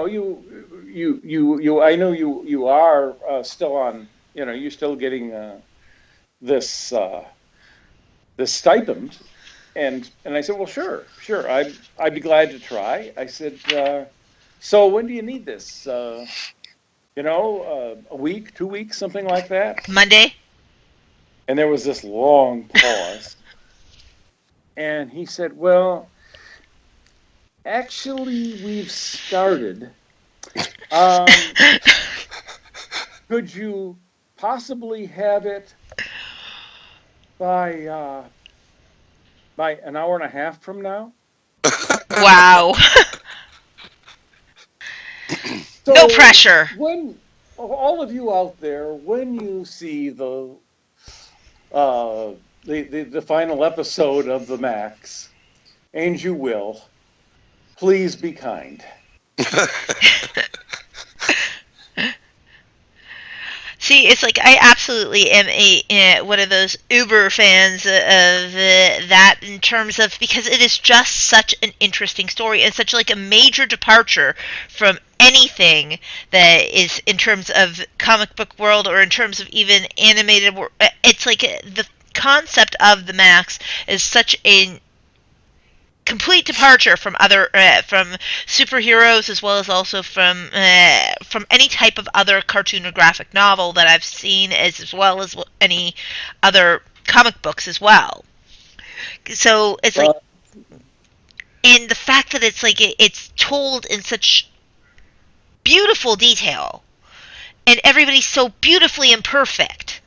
I know you are still on, you're still getting this stipend, and I said, well, sure, I'd be glad to try. I said, so when do you need this? A week, 2 weeks, something like that.
Monday.
And there was this long pause. And he said, well, actually, we've started. Could you possibly have it by an hour and a half from now?
Wow.
So
no pressure.
When all of you out there, when you see the final episode of The Max, and you will, please be kind.
See, it's like I absolutely am one of those uber fans of that in terms of, because it is just such an interesting story and such like a major departure from anything that is in terms of comic book world or in terms of even animated world. It's like the concept of the Max is such a complete departure from other from superheroes, as well as also from any type of other cartoon or graphic novel that I've seen, as well as any other comic books as well. So it's like, and the fact that it's like it's told in such beautiful detail, and everybody's so beautifully imperfect.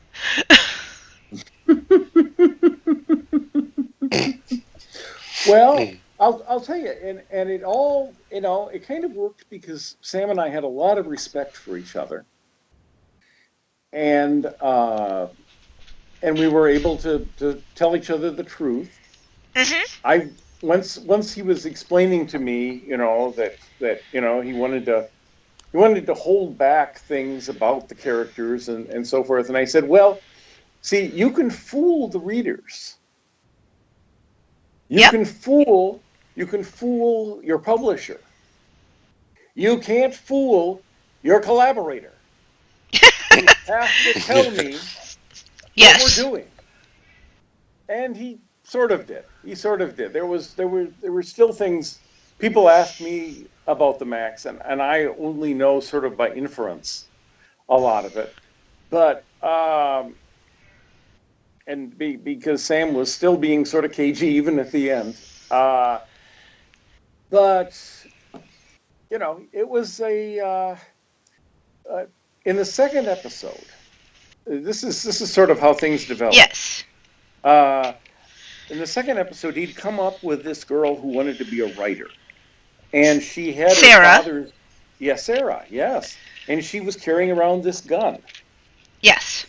Well, I'll tell you, and it all, it kind of worked because Sam and I had a lot of respect for each other, and we were able to tell each other the truth.
Mm-hmm.
Once he was explaining to me, that he wanted to hold back things about the characters and so forth, and I said, well, see, you can fool the readers. You can fool your publisher. You can't fool your collaborator. You have to tell me what we're doing. And he sort of did. There were still things people asked me about the Max, and I only know sort of by inference a lot of it. But and because Sam was still being sort of cagey even at the end. But, it was in the second episode, this is sort of how things developed.
Yes.
In the second episode, he'd come up with this girl who wanted to be a writer. And she had
Sarah.
Her father's... Yes, Sarah, yes. And she was carrying around this gun.
Yes.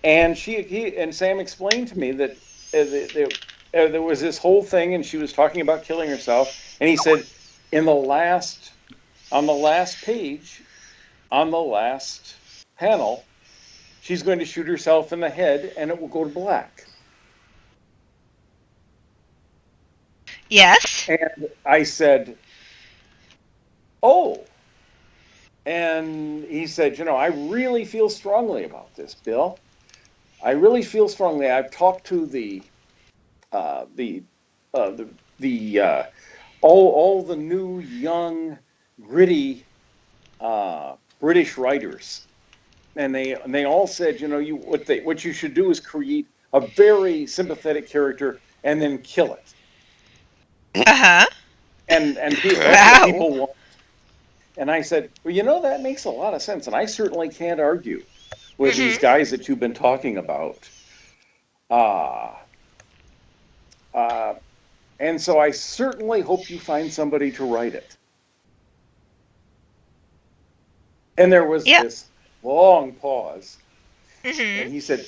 And Sam explained to me that there was this whole thing, and she was talking about killing herself. And he said, on the last page, on the last panel, she's going to shoot herself in the head, and it will go to black.
Yes.
And I said, oh. And he said, I really feel strongly about this, Bill. I really feel strongly. I've talked to all the new, young, gritty British writers, and they all said, what you should do is create a very sympathetic character and then kill it,
Uh-huh.
and that's what
Wow.
people want. And I said, well, that makes a lot of sense, and I certainly can't argue with these
Mhm.
guys that you've been talking about. Uh, uh, and so I certainly hope you find somebody to write it. And there was
Yep.
this long pause,
Mhm.
and he said,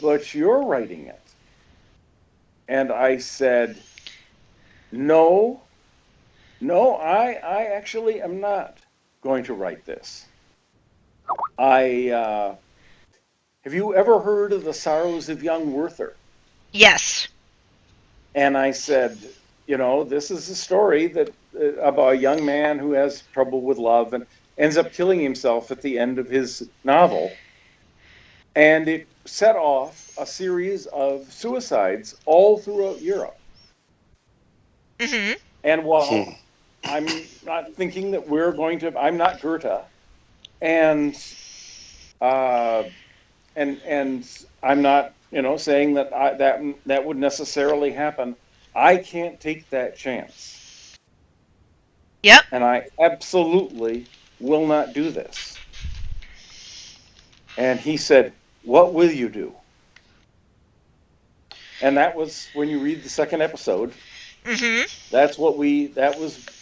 but you're writing it. And I said, no, I actually am not going to write this. Have you ever heard of The Sorrows of Young Werther?
Yes.
And I said, this is a story that about a young man who has trouble with love and ends up killing himself at the end of his novel. And it set off a series of suicides all throughout Europe.
Mhm.
And while I'm not thinking that I'm not Goethe, and uh, and I'm not, saying that that would necessarily happen. I can't take that chance,
Yep.
and I absolutely will not do this. And he said, "What will you do?" And that was when you read the second episode.
Mhm.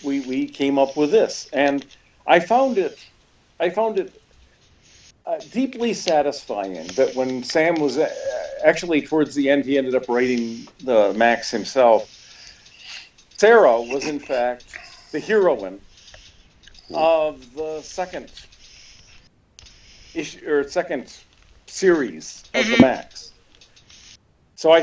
We came up with this, and I found it deeply satisfying that when Sam was actually towards the end, he ended up writing the Max himself. Sarah was in fact the heroine of the second issue or second series of the
Mhm.
Max. So I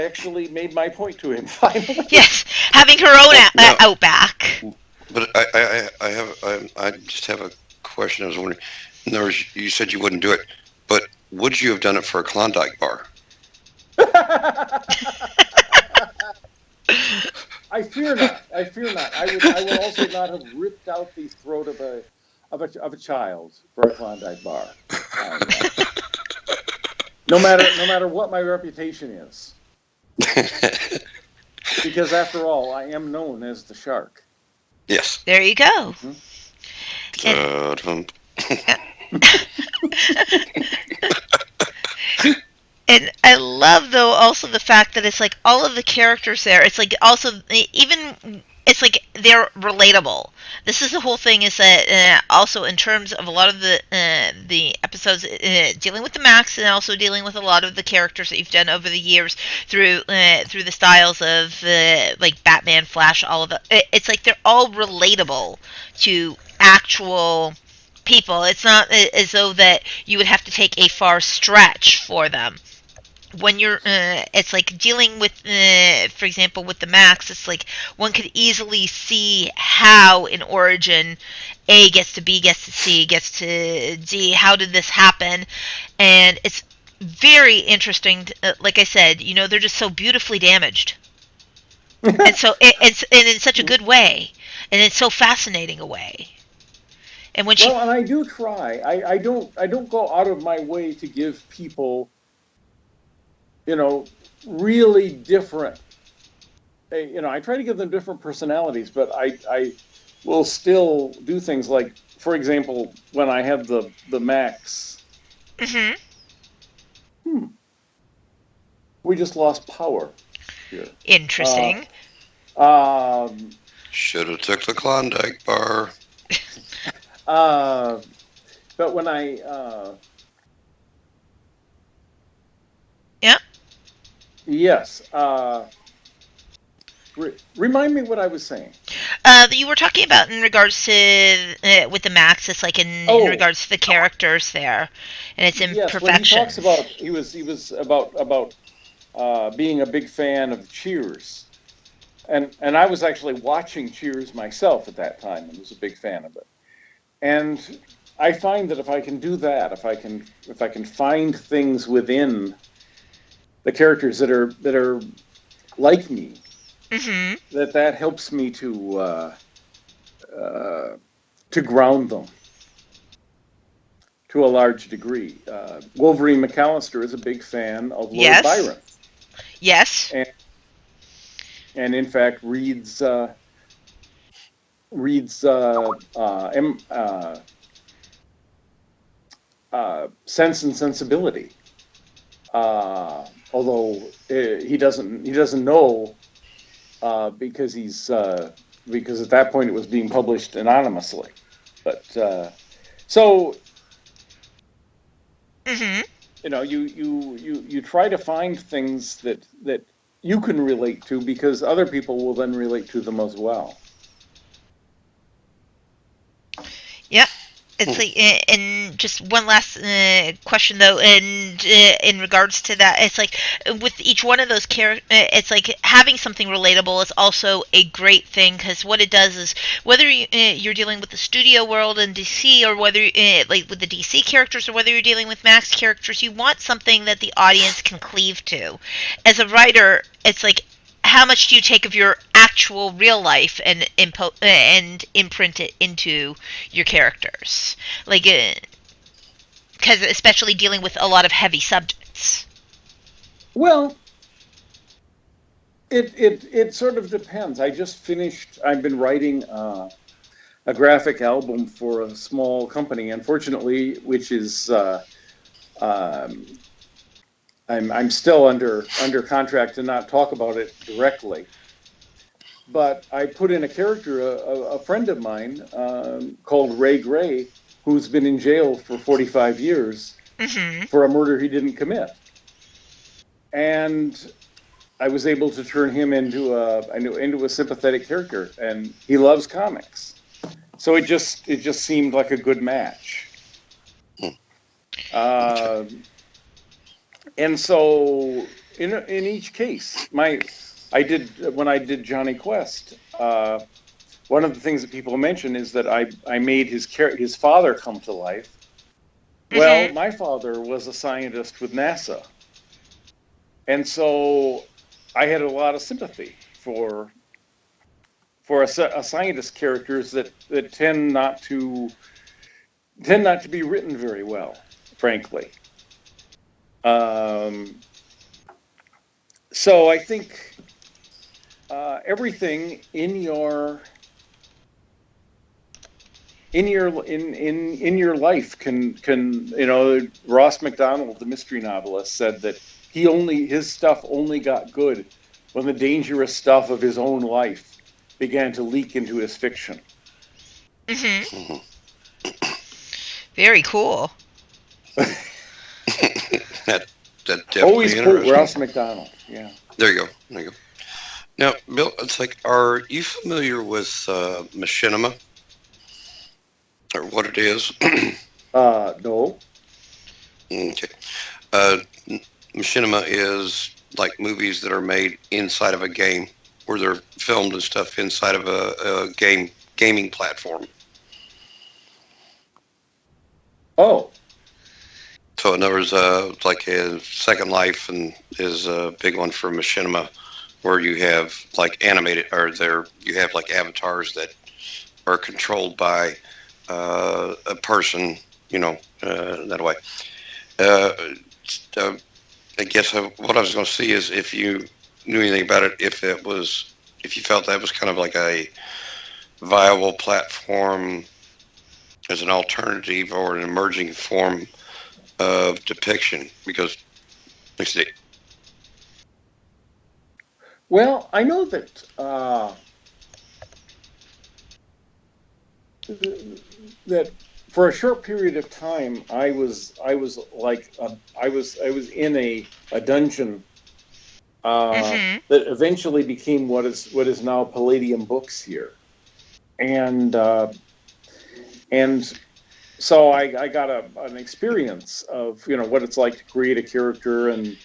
actually made my point to him finally.
Yes. Having her own
Well, now,
outback.
but I just have a question. I was wondering. In other words, you said you wouldn't do it, but would you have done it for a Klondike bar?
I fear not. I fear not. I would also not have ripped out the throat of a child for a Klondike bar. No matter what my reputation is, because after all, I am known as the shark.
Yes.
There you go.
Mhm.
And uh, and I love though also the fact that it's like all of the characters there. It's like also even it's like they're relatable. This is the whole thing is that also in terms of a lot of the episodes dealing with the Max and also dealing with a lot of the characters that you've done over the years through the styles of like Batman, Flash, all of it's like they're all relatable to actual people. It's not as though that you would have to take a far stretch for them when you're it's like dealing with for example with the Max, it's like one could easily see how in origin A gets to B gets to C gets to D, how did this happen, and it's very interesting like I said, they're just so beautifully damaged, and so it's and in such a good way, and it's so fascinating a way. And when she
Well, and I do try. I don't go out of my way to give people, you know, really different. I try to give them different personalities, but I will still do things like, for example, when I have the Max.
hmm
Hmm, we just lost power here. Uh,
interesting.
um,
Should have took the Klondike bar.
uh, but when
Yeah.
yes, remind me what I was saying.
That you were talking about in regards to with the Max, it's like in
Oh,
regards to the characters there and its
yes, when he talks
imperfections.
about he was about being a big fan of Cheers, and I was actually watching Cheers myself at that time and was a big fan of it. And I find that if I can do that, if I can find things within the characters that are like me,
hmm
that helps me to uh, to ground them to a large degree. Wolverine McAllister is a big fan of Lord
Yes.
Byron,
Yes.
and in fact reads Sense and Sensibility. Although he doesn't know because because at that point it was being published anonymously. But so
Mm-hmm.
you try to find things that you can relate to because other people will then relate to them as well.
Yep. It's like, and just one last question though, and in regards to that, it's like with each one of those characters, it's like having something relatable is also a great thing because what it does is whether you're dealing with the studio world in DC or whether like with the DC characters or whether you're dealing with Max characters, you want something that the audience can cleave to. As a writer, it's like how much do you take of your actual real life and imprint it into your characters, like because especially dealing with a lot of heavy subjects.
Well, it sort of depends. I've been writing a graphic album for a small company, unfortunately, which is um, I'm still under contract to not talk about it directly. But I put in a character, a friend of mine called Ray Gray, who's been in jail for 45 years
Mm-hmm.
for a murder he didn't commit. And I was able to turn him into a sympathetic character, and he loves comics. So it just seemed like a good match. Uh, and so in each case, when I did Johnny Quest. One of the things that people mention is that I made his father come to life. Well,
Mm-hmm.
my father was a scientist with NASA, and so I had a lot of sympathy for a scientist characters that tend not to be written very well, frankly. Um, so I think everything in your life can Ross McDonald, the mystery novelist, said that his stuff only got good when the dangerous stuff of his own life began to leak into his fiction.
Mm-hmm. Very cool.
that that
Always
definitely
quote
interesting.
Ross McDonald. Yeah.
There you go. There you go. Now, Bill, it's like, are you familiar with machinima or what it is?
No.
Okay. Uh, machinima is like movies that are made inside of a game, where they're filmed and stuff inside of a gaming platform.
Oh.
So in other words, like a Second Life and is a big one for machinima, where you have like animated or you have like avatars that are controlled by a person, that way. Uh, uh, I guess what I was going to see is if you knew anything about it, if you felt that was kind of like a viable platform as an alternative or an emerging form of depiction, because let's see.
Well, I know that that for a short period of time I was in a dungeon
Mm-hmm.
that eventually became what is now Palladium Books here, and and so I got an experience of what it's like to create a character and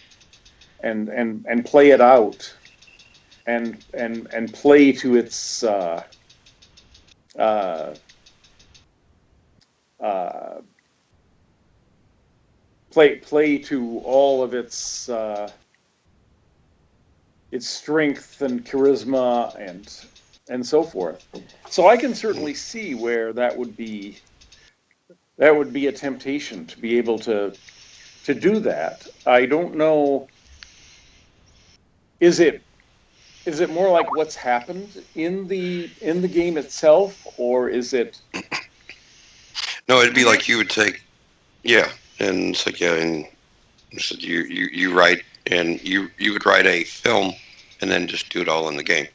play it out and play to its uh, uh, play to all of its strength and charisma and so forth. So I can certainly see where that would be a temptation to be able to do that. I don't know. Is it more like what's happened in the game itself, or is it?
No, it'd be like you would take, yeah, and it's like, yeah, and so you write, and you would write a film and then just do it all in the game.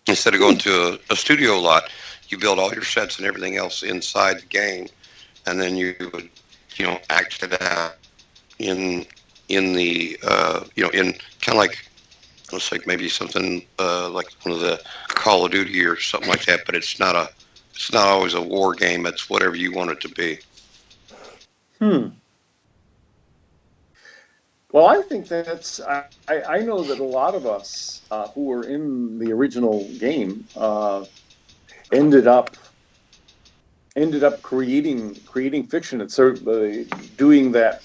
Instead of going to a studio lot, you build all your sets and everything else inside the game, and then you would, act it out in the in kind of like, let's say maybe something like one of the Call of Duty or something like that, but it's not always a war game. It's whatever you want it to be.
Well, I think that's. I know that a lot of us who were in the original game ended up creating fiction. It's certainly doing that.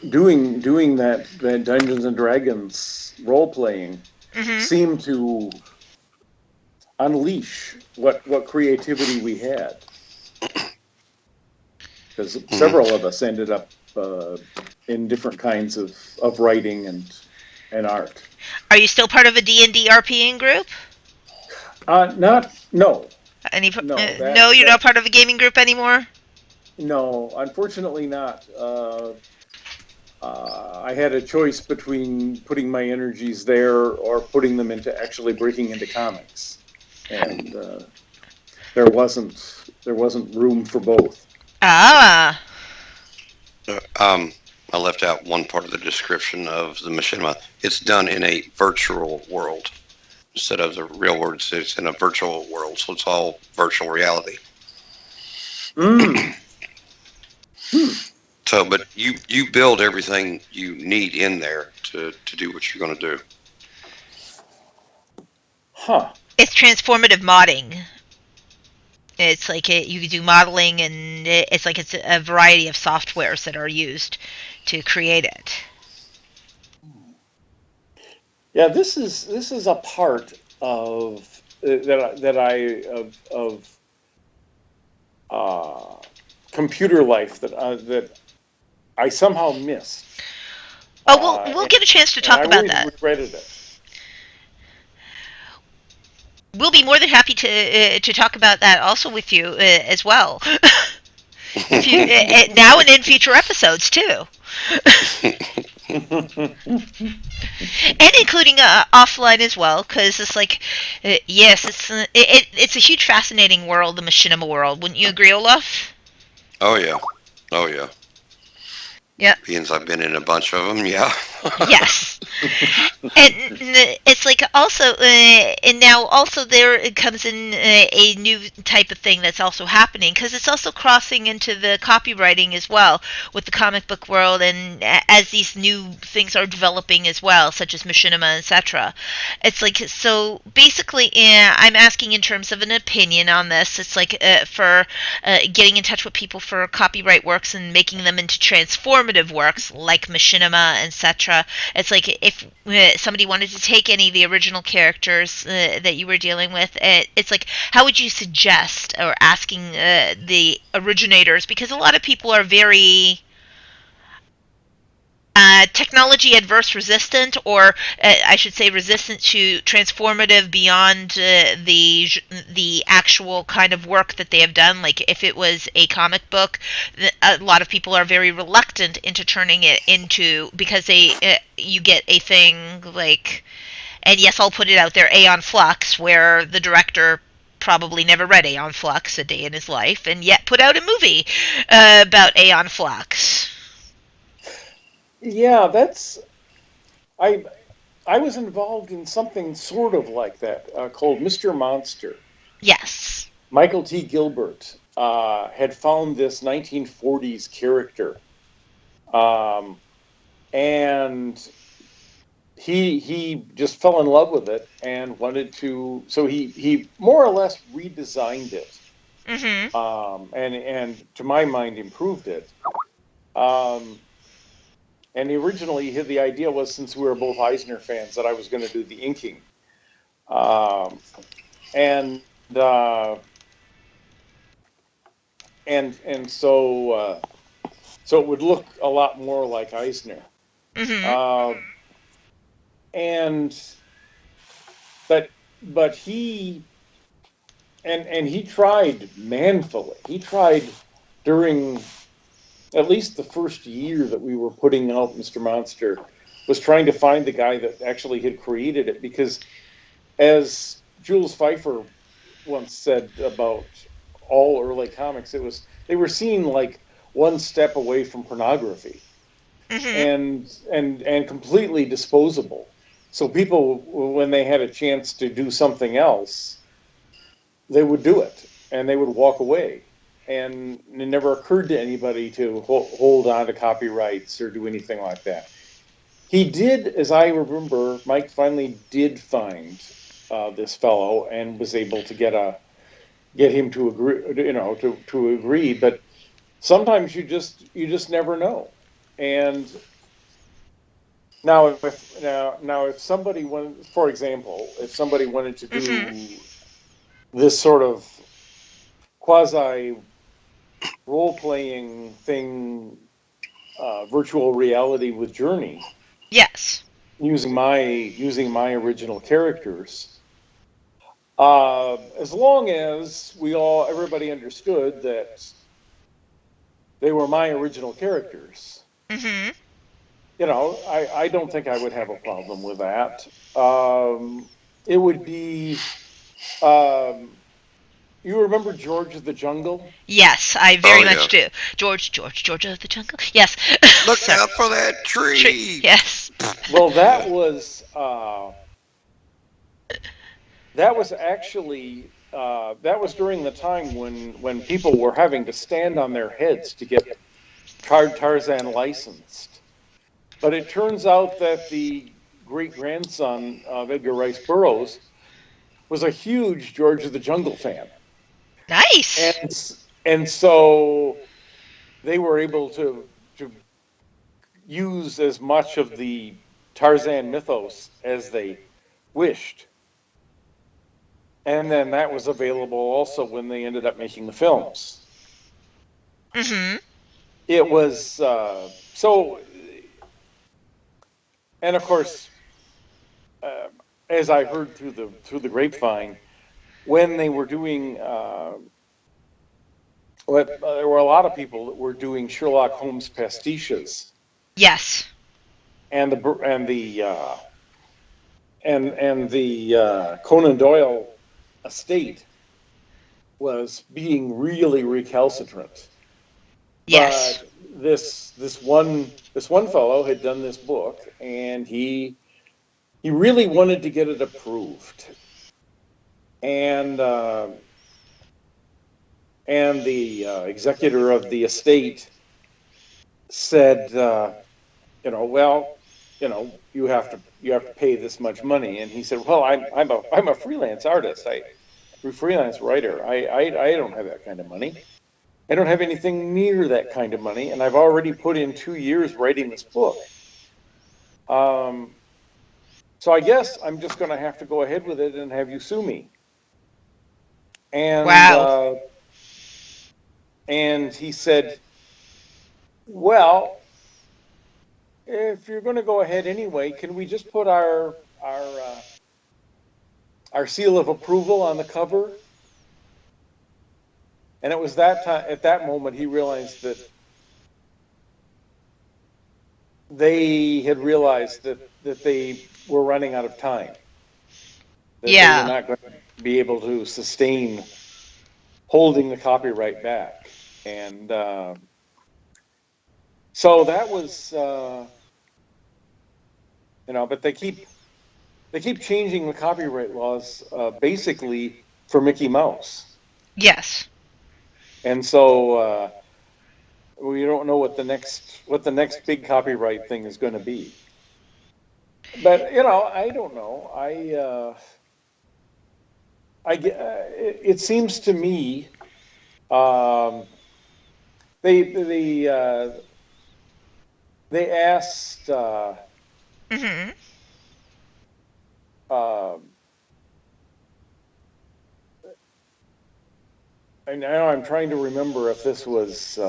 Doing that Dungeons and Dragons role playing seemed to unleash what creativity we had, because several of us ended up in different kinds of writing and art.
Are you still part of a D&D RPing group?
No.
No, you're not part of a gaming group anymore?
No, unfortunately not. I had a choice between putting my energies there or putting them into actually breaking into comics, and there wasn't room for both.
Ah.
I left out one part of the description of the machinima. It's done in a virtual world instead of the real world. It's in a virtual world, so it's all virtual reality. So, but you build everything you need in there to do what you're going to do.
It's transformative modding. It's like you can do modeling, and it's like it's a variety of softwares that are used to create it.
Yeah, this is a part of computer life that I somehow missed.
Oh, we'll get a chance to talk about that.
I always regretted it.
We'll be more than happy to talk about that also with you as well. Now and in future episodes too. And including offline as well, because it's like, yes, it's a huge, fascinating world, the machinima world. Wouldn't you agree, Olaf?
Oh yeah.
Yeah.
Being I've been in a bunch of them, yeah.
Yes. And it's like also, and now also there comes in a new type of thing that's also happening, because it's also crossing into the copywriting as well with the comic book world, and as these new things are developing as well, such as machinima, etc. It's like, so basically, I'm asking in terms of an opinion on this. It's like for getting in touch with people for copyright works and making them into transformative works like machinima, etc. It's like if somebody wanted to take any of the original characters that you were dealing with, it's like, how would you suggest, or asking the originators, because a lot of people are very technology adverse, resistant, or I should say resistant to transformative beyond the actual kind of work that they have done. Like if it was a comic book, a lot of people are very reluctant into turning it into, because you get a thing like, and yes, I'll put it out there, Aeon Flux, where the director probably never read Aeon Flux a day in his life, and yet put out a movie about Aeon Flux.
Yeah, I was involved in something sort of like that called Mr. Monster.
Yes.
Michael T. Gilbert had found this 1940s character, and he just fell in love with it and wanted to. So he more or less redesigned it, and to my mind improved it. And originally, the idea was, since we were both Eisner fans, that I was going to do the inking. Um, and uh, and so it would look a lot more like Eisner.
Mm-hmm.
Uh, and but he tried manfully. He tried during at least the first year that we were putting out Mr. Monster, was trying to find the guy that actually had created it, because as Jules Pfeiffer once said about all early comics, they were seen like one step away from pornography,
Mm-hmm.
and completely disposable. So people, when they had a chance to do something else, they would do it, and they would walk away. And it never occurred to anybody to hold on to copyrights or do anything like that. He did, as I remember, Mike finally did find this fellow and was able to get him to agree, to agree. But sometimes you just never know. And now if somebody wanted, for example, if somebody wanted to
Mm-hmm.
do this sort of quasi role playing thing, virtual reality with Journey,
Yes.
using my original characters. As long as everybody understood that they were my original characters,
Mm-hmm.
I don't think I would have a problem with that. It would be, um, you remember George of the Jungle?
Yes, I
Oh
very
yeah.
much do. George of the Jungle. Yes.
Look
Sorry.
out for that
Tree.
tree.
Yes.
Well,
Yeah.
that was actually that was during the time when people were having to stand on their heads to get Tarzan licensed. But it turns out that the great grandson of Edgar Rice Burroughs was a huge George of the Jungle fan,
Nice.
and so they were able to use as much of the Tarzan mythos as they wished. And then that was available also when they ended up making the films.
Mm-hmm.
It was so, and of course, uh, as I heard through the grapevine, when they were doing, there were a lot of people that were doing Sherlock Holmes pastiches,
Yes.
and the Conan Doyle estate was being really recalcitrant.
Yes.
But this one fellow had done this book, and he really wanted to get it approved, and the executor of the estate said, well, you have to pay this much money. And he said, well, I'm a freelance artist. I'm a freelance writer. I don't have that kind of money. I don't have anything near that kind of money, and I've already put in 2 years writing this book. Um, so I guess I'm just going to have to go ahead with it and have you sue me. And
Wow.
uh, and he said, well, if you're going to go ahead anyway, can we just put our seal of approval on the cover? And it was that time, at that moment, he realized that they had realized that they were running out of time, that they were
Yeah.
not going to be able to sustain holding the copyright back. And so that was, but they keep changing the copyright laws, basically for Mickey Mouse.
Yes.
And so we don't know what the next big copyright thing is going to be. But I don't know. It seems to me, um, they they asked.
Mm-hmm.
And now I'm trying to remember if this was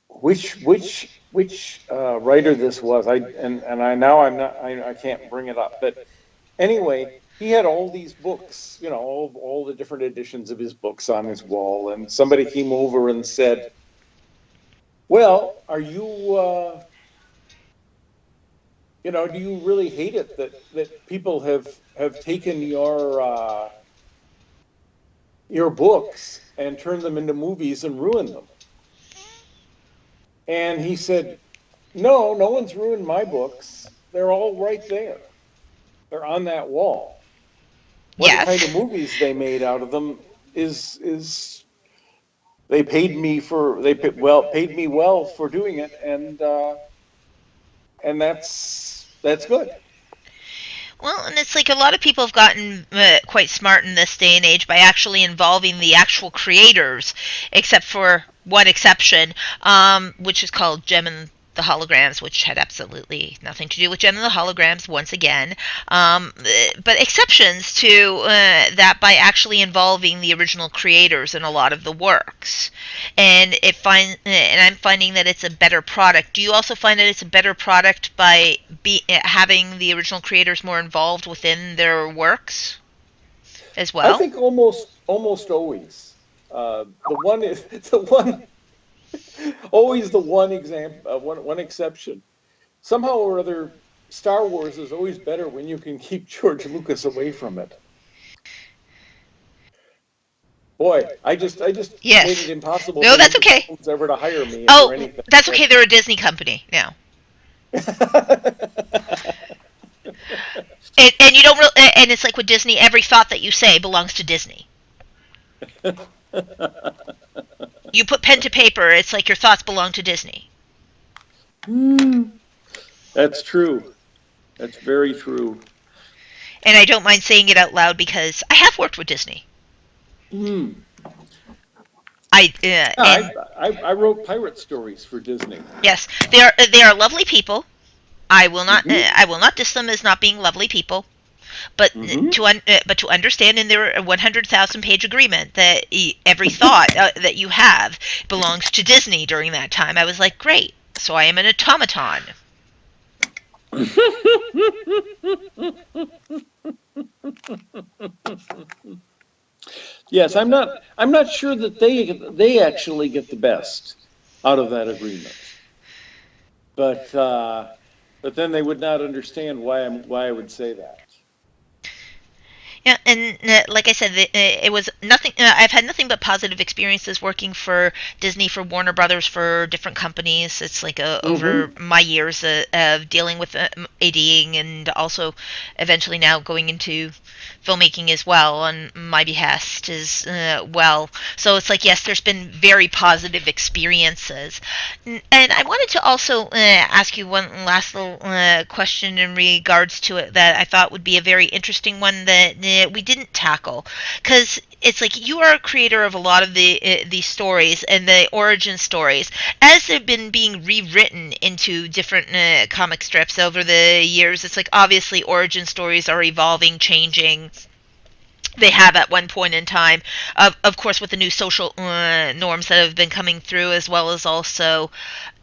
which writer this was. I now I can't bring it up. But anyway, he had all these books, all the different editions of his books on his wall, and somebody came over and said, "Well, are you?" Do you really hate it that people have taken your books and turned them into movies and ruined them? And he said, no, no one's ruined my books. They're all right there. They're on that wall. What kind
Yes.
of movies they made out of them is they paid me paid me well for doing it, and that's good.
Well, and it's like a lot of people have gotten quite smart in this day and age by actually involving the actual creators, except for one exception, which is called Gem and the Holograms, which had absolutely nothing to do with Gem and the Holograms once again. But exceptions to that by actually involving the original creators in a lot of the works. And I'm finding that it's a better product. Do you also find that it's a better product by having the original creators more involved within their works as
I
well?
think almost always. The one is the one always the one example, one exception. Somehow or other, Star Wars is always better when you can keep George Lucas away from it. Boy, I just made it
Yes.
impossible
No,
for
that's okay.
Lucasfilms ever to hire me for
Oh,
anything.
that's okay. They're a Disney company now. And you don't really, and it's like with Disney, every thought that you say belongs to Disney. You put pen to paper, it's like your thoughts belong to Disney.
That's true. That's very true.
And I don't mind saying it out loud because I have worked with Disney.
Hmm.
I
Yeah,
and
I wrote pirate stories for Disney.
yes, they are lovely people.
Hmm.
I will not diss them as not being lovely people. But
Hmm.
but to understand in their 100,000 page agreement that every thought that you have belongs to Disney during that time, I was like, great. So I am an automaton.
Yes, I'm not sure that they actually get the best out of that agreement. But but then they would not understand why I would say that.
Yeah, and like I said, it was nothing. I've had nothing but positive experiences working for Disney, for Warner Brothers, for different companies. It's like over
Hmm.
my years of dealing with ADing and also eventually now going into filmmaking as well on my behest as well. So it's like, yes, there's been very positive experiences. And I wanted to also ask you one last little question in regards to it that I thought would be a very interesting one that we didn't tackle. Because it's like you are a creator of a lot of these stories and the origin stories as they've been being rewritten into different comic strips over the years. It's like obviously origin stories are evolving, changing. They have at one point in time, of course, with the new social norms that have been coming through, as well as also,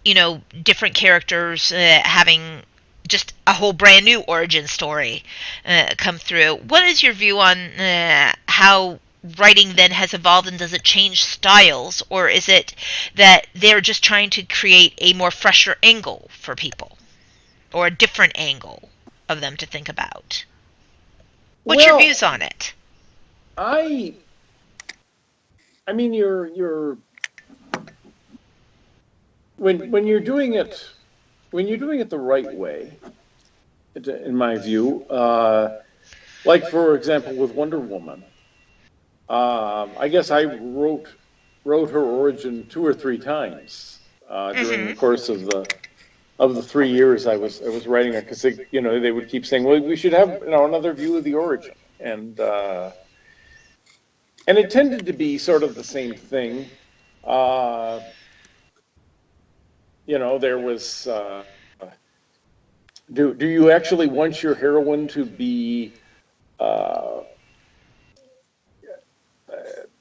different characters having just a whole brand new origin story come through. What is your view on how writing then has evolved, and does it change styles, or is it that they're just trying to create a more fresher angle for people, or a different angle of them to think about? What's your
Well,
views on it?
I I mean you're when you're doing it the right way, in my view, like for example with Wonder Woman, I guess I wrote her origin two or three times during the
Mm-hmm.
course of the 3 years I was writing it, because they would keep saying, well, we should have another view of the origin, and it tended to be sort of the same thing. Uh, there was. Do you actually want your heroine to be uh,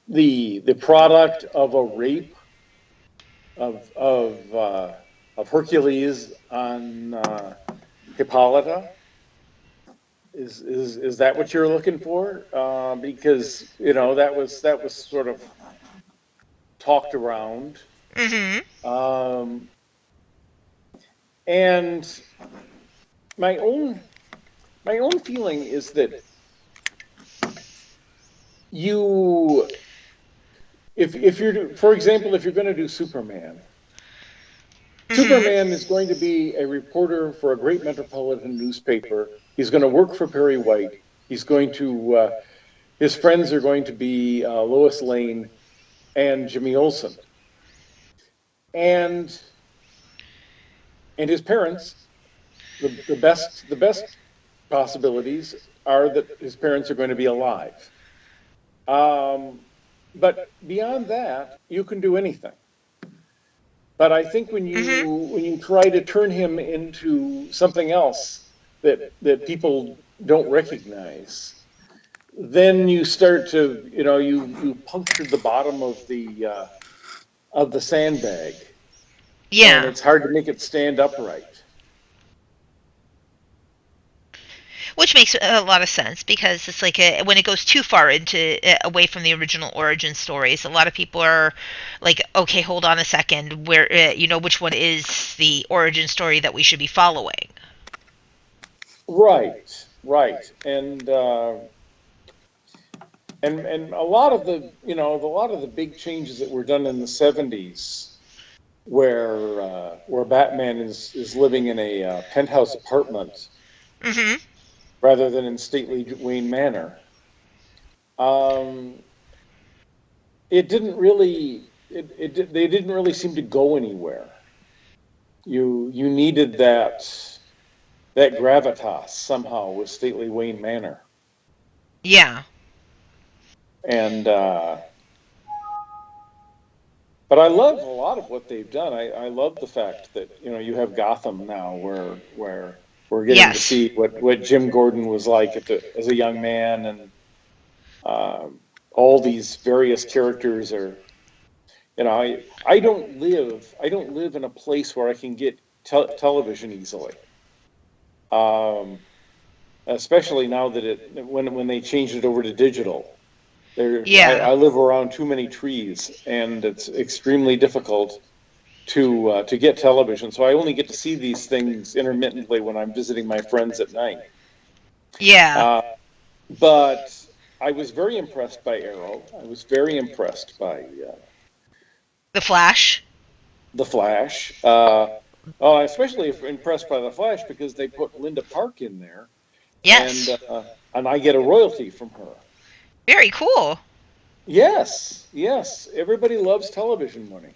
the product of a rape of of uh, of Hercules on Hippolyta? Is that what you're looking for? Because that was sort of talked around,
Mm-hmm.
um, and my own my own feeling is that you if you're for example if you're going to do Superman.
Mm-hmm.
Superman is going to be a reporter for a great metropolitan newspaper. He's going to work for Perry White. He's going to his friends are going to be Lois Lane and Jimmy Olsen, and his parents. The best possibilities are that his parents are going to be alive. Um, but beyond that, you can do anything. But I think when
Mm-hmm.
you try to turn him into something else that people don't recognize, then you start to you puncture the bottom of the sandbag, and
Yeah.
it's hard to make it stand upright.
Which makes a lot of sense because it's like when it goes too far into away from the original origin stories, a lot of people are like, okay, hold on a second, where which one is the origin story that we should be following?
Right, right, and a lot of the big changes that were done in the '70s, where Batman is living in a penthouse apartment
Mm-hmm.
rather than in stately Wayne Manor. Um, it didn't really they didn't really seem to go anywhere. You needed that gravitas somehow with stately Wayne Manor,
Yeah.
and but I love a lot of what they've done. I love the fact that you have Gotham now, where we're getting to
Yes.
see what Jim Gordon was like as a young man, and all these various characters are. I don't live in a place where I can get television easily. Um, Especially now that when they changed it over to digital.
Yeah.
I live around too many trees, and it's extremely difficult to get television. So I only get to see these things intermittently when I'm visiting my friends at night.
Yeah.
Uh, but I was very impressed by Arrow. I was very impressed by
The Flash.
The Flash. Especially impressed by The Flash because they put Linda Park in there, and
Yes.
I get a royalty from her.
Very cool.
Yes, yes. Everybody loves television money.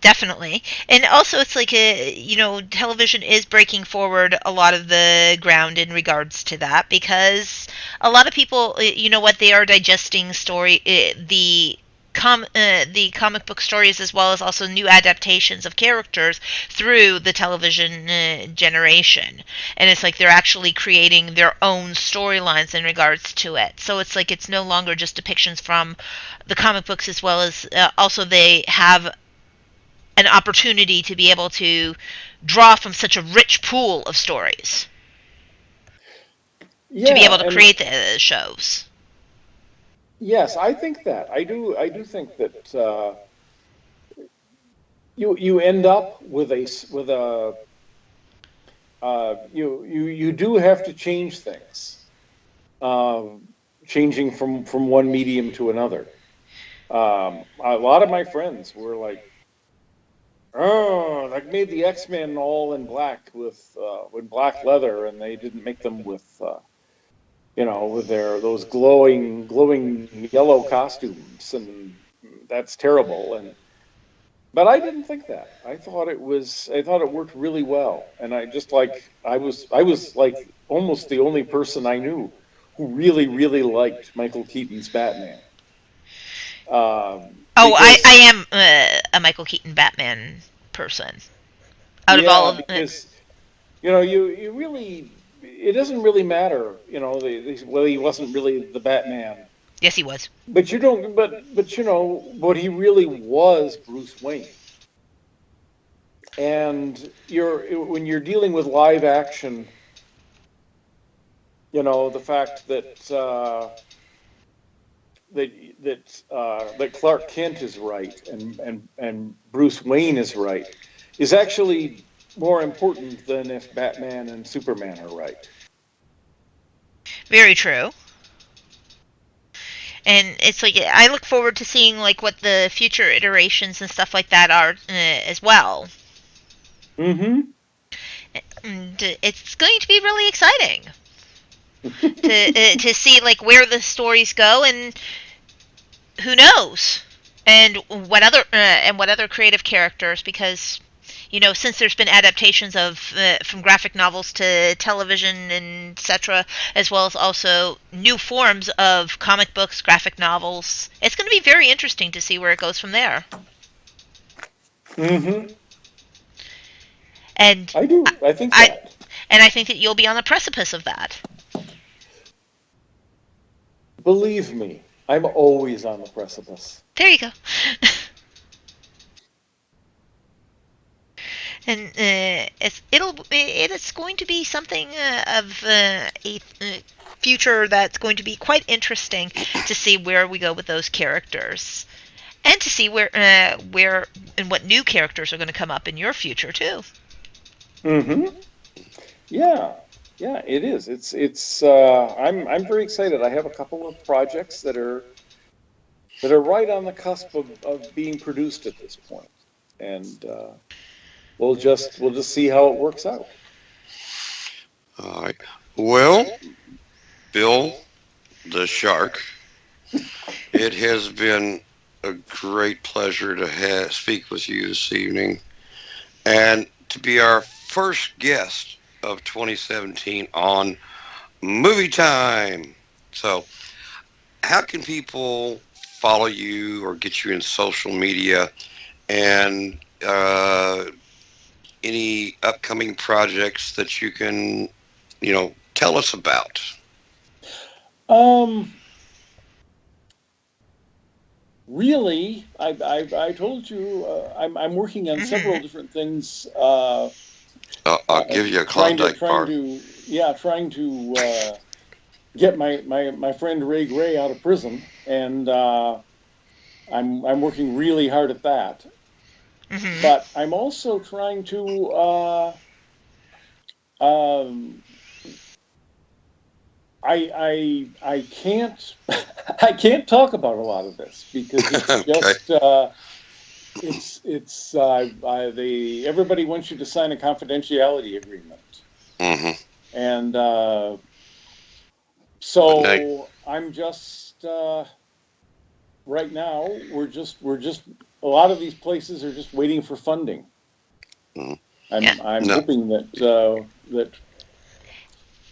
Definitely. And also, it's like television is breaking forward a lot of the ground in regards to that because a lot of people, what they are digesting the comic book stories as well as also new adaptations of characters through the television generation, and it's like they're actually creating their own storylines in regards to it. So it's like it's no longer just depictions from the comic books as well as also they have an opportunity to be able to draw from such a rich pool of stories to be
Yeah,
able to
and
create the shows.
yes, I think that. I do think that you end up with a you do have to change things, um, changing from one medium to another. A lot of my friends were like, "Oh, like made the X-Men all in black with black leather, and they didn't make them with their those glowing yellow costumes, and that's terrible." And but I didn't think that. I thought it worked really well, and I was like almost the only person I knew who really liked Michael Keaton's Batman.
Oh, I
Because
am a Michael Keaton Batman person out of all of
because you really, it doesn't really matter. Well, he wasn't really the Batman,
Yes, he was.
but you don't. But what he really was, Bruce Wayne. And when you're dealing with live action, the fact that Clark Kent is right and Bruce Wayne is right is actually more important than if Batman and Superman are right.
Very true. And it's like I look forward to seeing like what the future iterations and stuff like that are as well.
Mm-hmm.
And it's going to be really exciting to see like where the stories go, and who knows, and what other creative characters, because since there's been adaptations of from graphic novels to television and etc., as well as also new forms of comic books, graphic novels, it's going to be very interesting to see where it goes from there.
Mm-hmm.
And
I do. I think that.
And I think that you'll be on the precipice of that.
Believe me, I'm always on the precipice.
There you go. And it is going to be something of a future that's going to be quite interesting to see where we go with those characters, and to see where and what new characters are going to come up in your future too.
Mm-hmm. Yeah, it is. It's. I'm very excited. I have a couple of projects that are right on the cusp of being produced at this point, and we'll just see how it works out.
All right. Well, Bill, the shark, it has been a great pleasure to speak with you this evening, and to be our first guest of 2017 on Movietime. So, how can people follow you or get you in social media, and any upcoming projects that you can, tell us about?
Really, I told you I'm working on several different things.
I'll give you a Klondike bar.
Trying to get my friend Ray Gray out of prison, and I'm working really hard at that.
Mm-hmm.
But I'm also trying to I can't I can't talk about a lot of this because it's just everybody wants you to sign a confidentiality agreement.
Mm-hmm.
And so I'm just right now we're just a lot of these places are just waiting for funding.
Mm-hmm.
I'm hoping that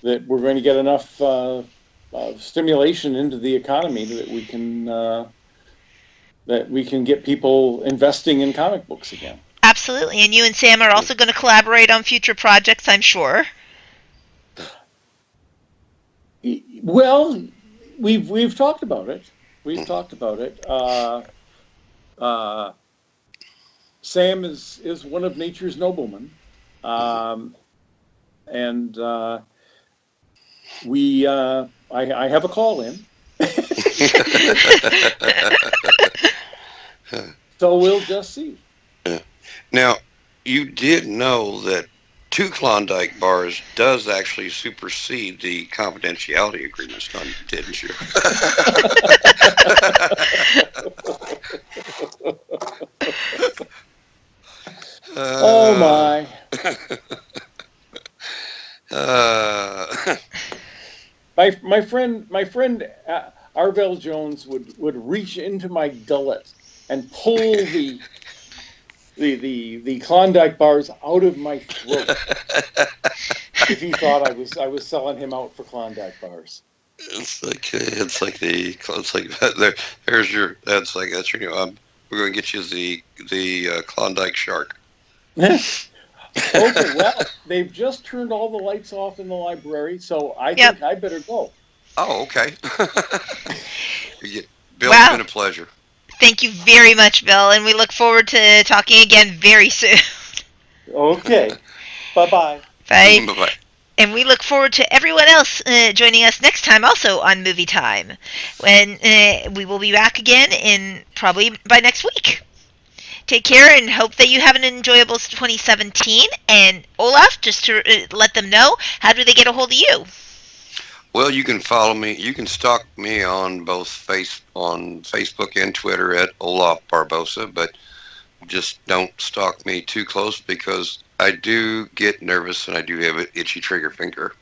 we're going to get enough stimulation into the economy that we can get people investing in comic books again.
Absolutely, and you and Sam are also going to collaborate on future projects, I'm sure.
Well, we've talked about it. Sam is one of nature's noblemen, and I have a call in. So we'll just see.
Now, you did know that 2 Klondike bars does actually supersede the confidentiality agreements, didn't you?
Oh my. My friend Arvell Jones would reach into my gullet and pull the Klondike bars out of my throat if he thought I was selling him out for Klondike bars.
That's your we're going to get you the Klondike shark.
Okay, well, they've just turned all the lights off in the library, so I
Yep.
think I better go.
Oh, okay. Bill, it's been
Wow.
a pleasure.
Thank you very much, Bill, and we look forward to talking again very soon.
Okay, bye-bye.
Bye.
Bye bye.
And we look forward to everyone else joining us next time also on Movie Time, when we will be back again in probably by next week. Take care and hope that you have an enjoyable 2017. And Olaf, just to let them know, how do they get a hold of you?
Well, you can follow me. You can stalk me on both on Facebook and Twitter at Olaf Barbosa, but just don't stalk me too close because I do get nervous and I do have an itchy trigger finger.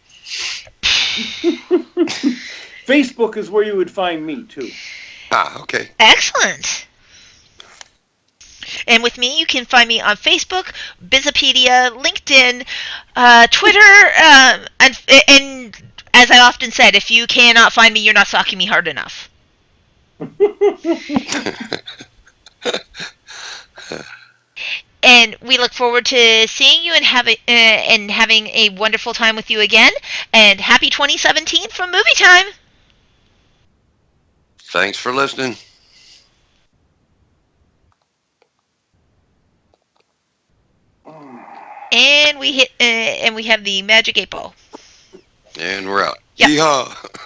Facebook is where you would find me, too.
Ah, okay.
Excellent. And with me, you can find me on Facebook, Bizopedia, LinkedIn, Twitter, and as I often said, if you cannot find me, you're not stalking me hard enough. And we look forward to seeing you and having a wonderful time with you again. And happy 2017 from Movie Time.
Thanks for listening.
And we have the magic 8 ball.
And we're out.
Yep.
Yeehaw.